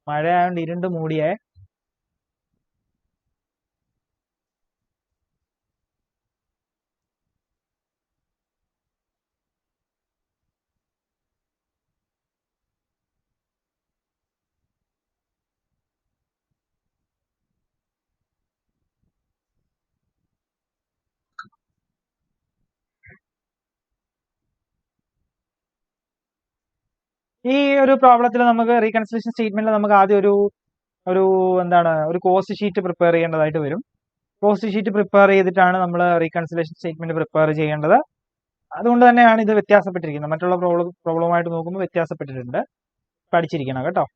മഴ ആയതുകൊണ്ട് ഇരുണ്ട് മൂടിയേ. ഈ ഒരു പ്രോബ്ലത്തിൽ നമുക്ക് റീകൺസിലേഷൻ സ്റ്റേറ്റ്മെന്റിൽ നമുക്ക് ആദ്യം ഒരു കോസ്റ്റ് ഷീറ്റ് പ്രിപ്പയർ ചെയ്യേണ്ടതായിട്ട് വരും. കോസ്റ്റ് ഷീറ്റ് പ്രിപ്പയർ ചെയ്തിട്ടാണ് നമ്മൾ റീകൺസിലേഷൻ സ്റ്റേറ്റ്മെന്റ് പ്രിപ്പയർ ചെയ്യേണ്ടത്. അതുകൊണ്ട് തന്നെയാണ് ഇത് വ്യത്യാസപ്പെട്ടിരിക്കുന്നത്. മറ്റുള്ള പ്രോബ്ലമായിട്ട് നോക്കുമ്പോൾ വ്യത്യാസപ്പെട്ടിട്ടുണ്ട്. പഠിച്ചിരിക്കണം കേട്ടോ.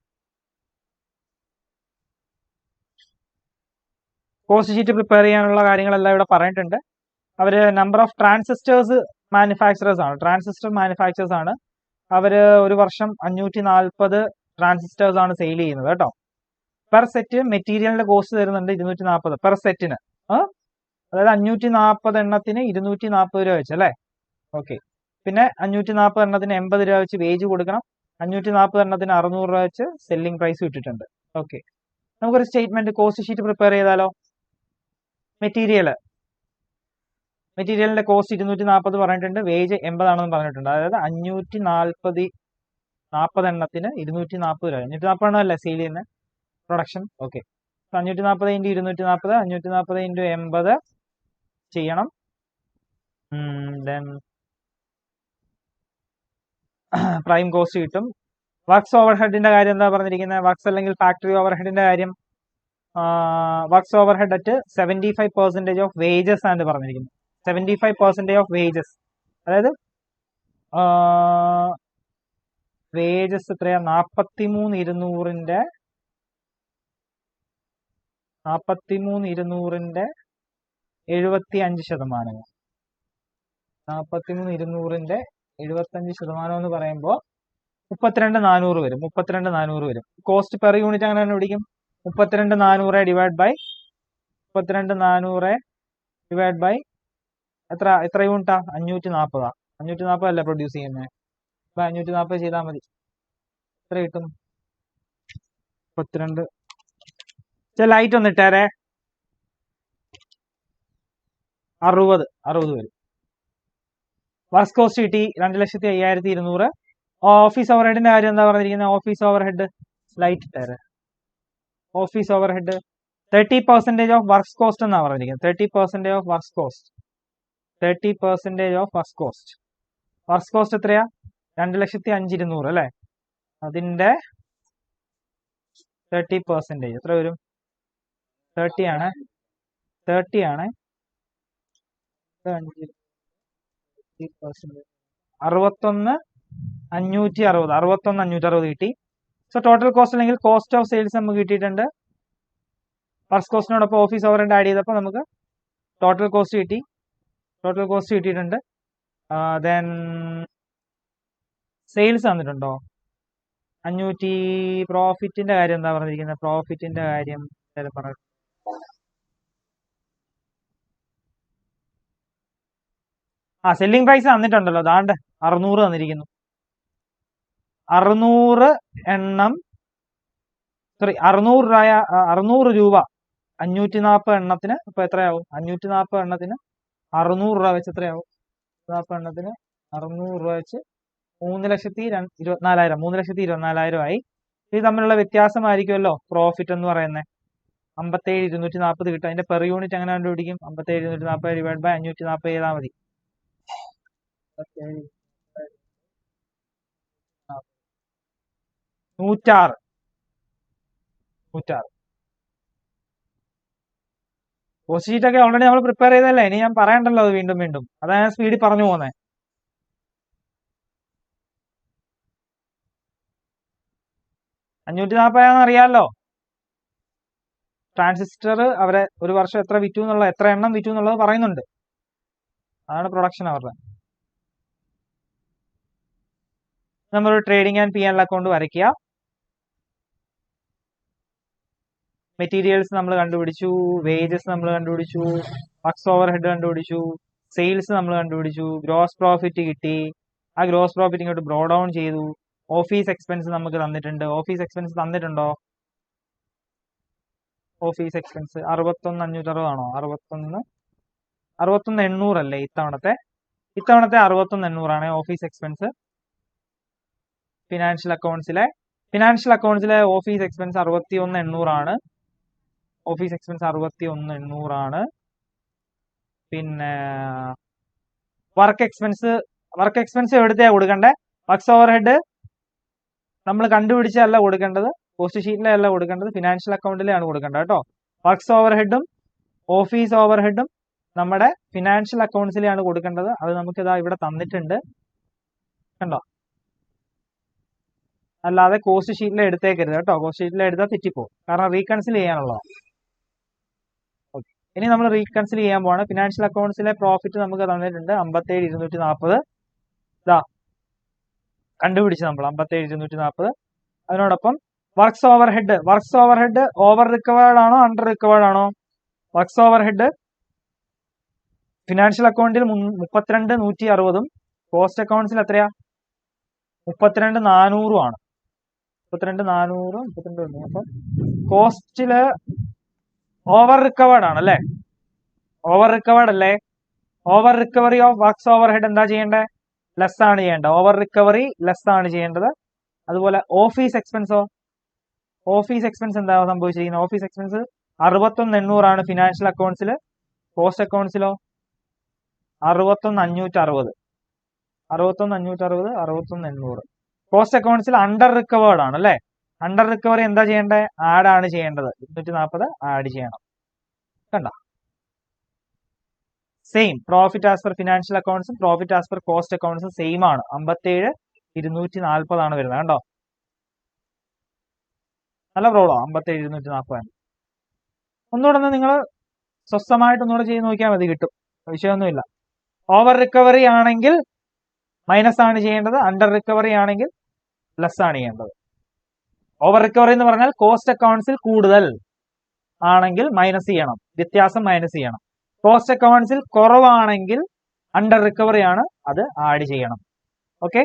കോസ്റ്റ് ഷീറ്റ് പ്രിപ്പയർ ചെയ്യാനുള്ള കാര്യങ്ങളെല്ലാം ഇവിടെ പറഞ്ഞിട്ടുണ്ട്. അവര് നമ്പർ ഓഫ് ട്രാൻസിസ്റ്റേഴ്സ് മാനുഫാക്ചറേഴ്സ് ആണ്. ട്രാൻസിസ്റ്റർ മാനുഫാക്ചറേഴ്സ് ആണ്. അവര് ഒരു വർഷം 540 ട്രാൻസിസ്റ്റേഴ്സ് ആണ് സെയിൽ ചെയ്യുന്നത് കേട്ടോ. പെർ സെറ്റ് മെറ്റീരിയലിന്റെ കോസ്റ്റ് തരുന്നുണ്ട് 240 പെർ സെറ്റിന്. അതായത് 540 എണ്ണത്തിന് 240 രൂപ വെച്ച് അല്ലേ? ഓക്കെ. പിന്നെ 540 എണ്ണത്തിന് 80 രൂപ വെച്ച് വേജ് കൊടുക്കണം. 540 എണ്ണത്തിന് 600 രൂപ വെച്ച് സെല്ലിംഗ് പ്രൈസ് ഇട്ടിട്ടുണ്ട്. ഓക്കെ, നമുക്കൊരു സ്റ്റേറ്റ്മെന്റ് കോസ്റ്റ് ഷീറ്റ് പ്രിപ്പയർ ചെയ്താലോ? മെറ്റീരിയലിന്റെ കോസ്റ്റ് 240 പറഞ്ഞിട്ടുണ്ട്, വേജ് 80 ആണെന്ന് പറഞ്ഞിട്ടുണ്ട്. അതായത് 540 എണ്ണത്തിന് 240 രൂപ. 240 എണ്ണം അല്ലേ സെയിൽ ചെയ്യുന്നത് പ്രൊഡക്ഷൻ. ഓക്കെ, 540 ഇൻറ്റു 240, 540 ഇൻറ്റു 80 ചെയ്യണം. ദെൻ പ്രൈം കോസ്റ്റ് കിട്ടും. വർക്ക്സ് ഓവർ ഹെഡിന്റെ കാര്യം എന്താ പറഞ്ഞിരിക്കുന്നത്? വർക്ക്സ് അല്ലെങ്കിൽ ഫാക്ടറി ഓവർ ഹെഡിന്റെ കാര്യം, works over head at 75% of wages ആണ് പറഞ്ഞിരിക്കുന്നത്. 75% ഓഫ് വേജസ്, അതായത് വേജസ് എത്രയാ? 43,200ന്റെ 75%. 43,200ന്റെ 75% എന്ന് പറയുമ്പോൾ 32,400 വരും. 32,400 വരും. കോസ്റ്റ് പെർ യൂണിറ്റ് അങ്ങനെ തന്നെ പിടിക്കും. 32,400 ഡിവൈഡ് ബൈ എത്ര യൂണിറ്റാ? 540. 540 അല്ല പ്രൊഡ്യൂസ് ചെയ്യുന്നത്. 540 ചെയ്താൽ മതി. എത്ര കിട്ടും? 32. ലൈറ്റ് ഒന്ന് ഇട്ടേരെ. 60 വരും. വർക്സ് കോസ്റ്റ് കിട്ടി 2,05,200. ഓഫീസ് ഓവർ ഹെഡിന്റെ കാര്യം എന്താ പറഞ്ഞിരിക്കുന്നത്? ഓഫീസ് ഓവർ ഹെഡ് ലൈറ്റ് ഇട്ടേരെ. Office over head 30% of works cost എന്നാണ് പറഞ്ഞിരിക്കുന്നത്. 30% of works cost. 30% of works cost. Works cost എത്രയാ? 2,05,200 അല്ലേ? അതിന്റെ 30% എത്ര വരും? 30 ആണ്. 61 560, 61,560 കിട്ടി. സോ ടോട്ടൽ കോസ്റ്റ് അല്ലെങ്കിൽ കോസ്റ്റ് ഓഫ് സെയിൽസ് നമുക്ക് കിട്ടിയിട്ടുണ്ട്. ഫസ്റ്റ് കോസ്റ്റിനോടൊപ്പം ഓഫീസ് ഓവർ ഹെഡ് ആഡ് ചെയ്തപ്പോൾ നമുക്ക് ടോട്ടൽ കോസ്റ്റ് കിട്ടി. ടോട്ടൽ കോസ്റ്റ് കിട്ടിയിട്ടുണ്ട്. ദെൻ സെയിൽസ് തന്നിട്ടുണ്ടോ? 500. പ്രോഫിറ്റിന്റെ കാര്യം എന്താ പറഞ്ഞിരിക്കുന്നത്? പ്രോഫിറ്റിന്റെ കാര്യം പറഞ്ഞു. സെല്ലിംഗ് പ്രൈസ് തന്നിട്ടുണ്ടല്ലോ, ദാണ്ട് 600 തന്നിരിക്കുന്നു. 600 എണ്ണം, സോറി 600 രൂപ 540 എണ്ണത്തിന് ഇപ്പൊ എത്രയാവും? 540 എണ്ണത്തിന് 600 രൂപ വെച്ച് എത്രയാവും? 40 എണ്ണത്തിന് 600 രൂപ വെച്ച് 3,24,000, 3,24,000 ആയി. ഇത് തമ്മിലുള്ള വ്യത്യാസമായിരിക്കുമല്ലോ പ്രോഫിറ്റ് എന്ന് പറയുന്നത്. 57,240 കിട്ടും. അതിന്റെ പെർ യൂണിറ്റ് എങ്ങനെ കണ്ടുപിടിക്കും? 57,240 ഡിവൈഡ് ബൈ 540 ചെയ്താൽ മതി. 106. കോസ്റ്റ് ഷീറ്റ് ഒക്കെ ഓൾറെഡി നമ്മൾ പ്രിപ്പയർ ചെയ്തല്ലേ, ഇനി ഞാൻ പറയണ്ടല്ലോ അത് വീണ്ടും വീണ്ടും. അതാണ് ഞാൻ സ്പീഡിൽ പറഞ്ഞു പോകുന്നത്. 540 അറിയാമല്ലോ. ട്രാൻസിസ്റ്റർ അവരെ ഒരു വർഷം എത്ര വിറ്റു എന്നുള്ളത്, എത്ര എണ്ണം വിറ്റു എന്നുള്ളത് പറയുന്നുണ്ട്. അതാണ് പ്രൊഡക്ഷൻ അവരുടെ. നമ്മളൊരു ട്രേഡിംഗ് ആൻഡ് P&L അക്കൗണ്ട് വരയ്ക്കുക. മെറ്റീരിയൽസ് നമ്മൾ കണ്ടുപിടിച്ചു, വേജസ് നമ്മൾ കണ്ടുപിടിച്ചു, ഫിക്സ് ഓവർ ഹെഡ് കണ്ടുപിടിച്ചു, സെയിൽസ് നമ്മൾ കണ്ടുപിടിച്ചു, ഗ്രോസ് പ്രോഫിറ്റ് കിട്ടി. ആ ഗ്രോസ് പ്രോഫിറ്റ് ഇങ്ങോട്ട് ബ്രോ ഡൗൺ ചെയ്തു. ഓഫീസ് എക്സ്പെൻസ് നമുക്ക് തന്നിട്ടുണ്ട്. ഓഫീസ് എക്സ്പെൻസ് തന്നിട്ടുണ്ടോ? ഓഫീസ് എക്സ്പെൻസ് 61,560 ആണോ? 61,800 അല്ലേ ഇത്തവണത്തെ 61,800 ആണ് ഓഫീസ് എക്സ്പെൻസ്. ഫിനാൻഷ്യൽ അക്കൗണ്ട്സിലെ ഓഫീസ് എക്സ്പെൻസ് 61,800 ആണ്. ഓഫീസ് എക്സ്പെൻസ് 61,800 ആണ്. പിന്നെ വർക്ക് എക്സ്പെൻസ് എവിടത്തെയാ കൊടുക്കണ്ടേ? ഫിക്സ് ഓവർ ഹെഡ് നമ്മൾ കണ്ടുപിടിച്ചല്ല കൊടുക്കേണ്ടത്, കോസ്റ്റ് ഷീറ്റിലെ അല്ല കൊടുക്കേണ്ടത്, ഫിനാൻഷ്യൽ അക്കൗണ്ടിലാണ് കൊടുക്കേണ്ടത് കേട്ടോ. ഫിക്സ് ഓവർ ഹെഡും ഓഫീസ് ഓവർ ഹെഡും നമ്മുടെ ഫിനാൻഷ്യൽ അക്കൗണ്ട്സിലാണ് കൊടുക്കേണ്ടത്. അത് നമുക്ക് ഇതാ ഇവിടെ തന്നിട്ടുണ്ട്, കണ്ടോ? അല്ലാതെ കോസ്റ്റ് ഷീറ്റിൽ എടുത്തേക്കരുത് കേട്ടോ. കോസ്റ്റ് ഷീറ്റിൽ എടുത്താൽ തെറ്റിപ്പോകും, കാരണം റീകൺസിൽ ചെയ്യാനുള്ളതാണ്. ഓക്കെ, ഇനി നമ്മൾ റീകൺസിൽ ചെയ്യാൻ പോവാണ്. ഫിനാൻഷ്യൽ അക്കൗണ്ട്സിലെ പ്രോഫിറ്റ് നമുക്ക് തന്നിട്ടുണ്ട് 57,240. ഇതാ കണ്ടുപിടിച്ച് നമ്മൾ 57,240. അതിനോടൊപ്പം works over head over recovered ആണോ അണ്ടർ റിക്കവേർഡ് ആണോ? വർക്ക്സ് ഓവർ ഹെഡ് ഫിനാൻഷ്യൽ അക്കൗണ്ടിൽ 32,160ഉം കോസ്റ്റ് അക്കൗണ്ട്സിൽ എത്രയാ? 32,400 ആണ്. 32,400, 32. അപ്പം കോസ്റ്റില് ഓവർ റിക്കവേർഡ് ആണ് അല്ലേ? ഓവർ റിക്കവേർഡ് അല്ലേ? Over recovery of works over head എന്താ ചെയ്യേണ്ടത്? ലെസ് ആണ് ചെയ്യേണ്ടത്. ഓവർ റിക്കവറി ലെസ് ആണ് ചെയ്യേണ്ടത്. അതുപോലെ ഓഫീസ് എക്സ്പെൻസോ? ഓഫീസ് എക്സ്പെൻസ് എന്താ സംഭവിച്ചിരിക്കുന്നത്? ഓഫീസ് എക്സ്പെൻസ് 61,800 ആണ് ഫിനാൻഷ്യൽ അക്കൗണ്ട്സിൽ. കോസ്റ്റ് അക്കൗണ്ട്സിലോ 61,560. 61,560, 61,800. കോസ്റ്റ് അക്കൗണ്ട്സിൽ അണ്ടർ റിക്കവേർഡ് ആണ് അല്ലേ? അണ്ടർ റിക്കവറി എന്താ ചെയ്യേണ്ടത്? ആഡ് ആണ് ചെയ്യേണ്ടത്. 240 ആഡ് ചെയ്യണം. കണ്ട, same profit as per financial അക്കൗണ്ട്സും പ്രോഫിറ്റ് ആസ് പെർ കോസ്റ്റ് അക്കൗണ്ട്സും സെയിം ആണ്. 57,240 ആണ് വരുന്നത്. കണ്ടോ, നല്ല പ്രോബ്ലം. 57,240. ഒന്നുകൂടെ നിങ്ങൾ സ്വസ്ഥമായിട്ട് ഒന്നുകൂടെ ചെയ്ത് നോക്കിയാൽ മതി, കിട്ടും, വിഷയമൊന്നുമില്ല. ഓവർ റിക്കവറി ആണെങ്കിൽ മൈനസ് ആണ് ചെയ്യേണ്ടത്, അണ്ടർ റിക്കവറി ആണെങ്കിൽ ലെസ് ആണ് ചെയ്യേണ്ടത്. ഓവർ റിക്കവറി എന്ന് പറഞ്ഞാൽ കോസ്റ്റ് അക്കൗണ്ട്സിൽ കൂടുതൽ ആണെങ്കിൽ മൈനസ് ചെയ്യണം, വ്യത്യാസം മൈനസ് ചെയ്യണം. കോസ്റ്റ് അക്കൗണ്ട്സിൽ കുറവാണെങ്കിൽ അണ്ടർ റിക്കവറി ആണ്, അത് ആഡ് ചെയ്യണം. ഓക്കെ,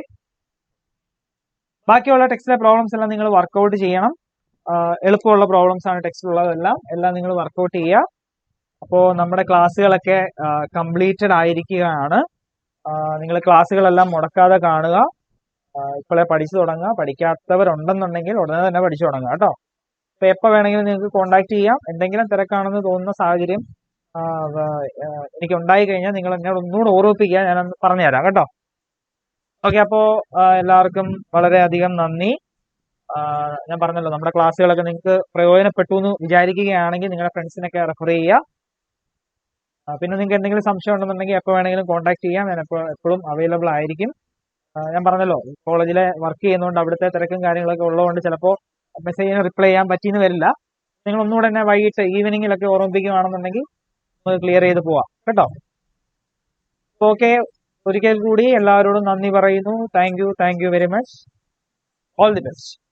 ബാക്കിയുള്ള ടെക്സ്റ്റിലെ പ്രോബ്ലംസ് എല്ലാം നിങ്ങൾ വർക്ക്ഔട്ട് ചെയ്യണം. എളുപ്പമുള്ള പ്രോബ്ലംസ് ആണ് ടെക്സ്റ്റിലുള്ളതെല്ലാം, എല്ലാം നിങ്ങൾ വർക്ക്ഔട്ട് ചെയ്യുക. അപ്പോൾ നമ്മുടെ ക്ലാസ്സുകളൊക്കെ കംപ്ലീറ്റഡ് ആയിരിക്കുകയാണ്. നിങ്ങൾ ക്ലാസ്സുകളെല്ലാം മുടക്കാതെ കാണുക. ഇപ്പോഴേ പഠിച്ചു തുടങ്ങുക. പഠിക്കാത്തവരുണ്ടെന്നുണ്ടെങ്കിൽ ഉടനെ തന്നെ പഠിച്ചു തുടങ്ങുക കേട്ടോ. അപ്പോൾ എപ്പോൾ വേണമെങ്കിലും നിങ്ങൾക്ക് കോൺടാക്ട് ചെയ്യാം. എന്തെങ്കിലും തിരക്കാണെന്ന് തോന്നുന്ന സാഹചര്യം എനിക്ക് ഉണ്ടായി കഴിഞ്ഞാൽ നിങ്ങൾ എന്നോട് ഒന്നുകൂടെ ഓർമ്മിപ്പിക്കുക, ഞാൻ പറഞ്ഞുതരാം കേട്ടോ. ഓക്കെ, അപ്പോൾ എല്ലാവർക്കും വളരെയധികം നന്ദി. ഞാൻ പറഞ്ഞല്ലോ, നമ്മുടെ ക്ലാസ്സുകളൊക്കെ നിങ്ങൾക്ക് പ്രയോജനപ്പെട്ടു എന്ന് വിചാരിക്കുകയാണെങ്കിൽ നിങ്ങളുടെ ഫ്രണ്ട്സിനൊക്കെ റെഫർ ചെയ്യുക. പിന്നെ നിങ്ങൾക്ക് എന്തെങ്കിലും സംശയം ഉണ്ടെന്നുണ്ടെങ്കിൽ എപ്പോൾ വേണമെങ്കിലും കോൺടാക്ട് ചെയ്യാം. ഞാൻ എപ്പോഴും അവൈലബിൾ ആയിരിക്കും. ഞാൻ പറഞ്ഞല്ലോ കോളേജിലെ വർക്ക് ചെയ്യുന്നതുകൊണ്ട് അവിടുത്തെ തിരക്കും കാര്യങ്ങളൊക്കെ ഉള്ളതുകൊണ്ട് ചിലപ്പോൾ മെസ്സേജിന് റിപ്ലൈ ചെയ്യാൻ പറ്റിയെന്ന് വരില്ല. നിങ്ങൾ ഒന്നുകൂടെ തന്നെ വൈകിട്ട് ഈവനിങ്ങിലൊക്കെ ഓർമ്മിപ്പിക്കുകയാണെന്നുണ്ടെങ്കിൽ നമുക്ക് ക്ലിയർ ചെയ്ത് പോവാം കേട്ടോ. ഓക്കെ, ഒരിക്കൽ കൂടി എല്ലാവരോടും നന്ദി പറയുന്നു. Thank you very much. All the best.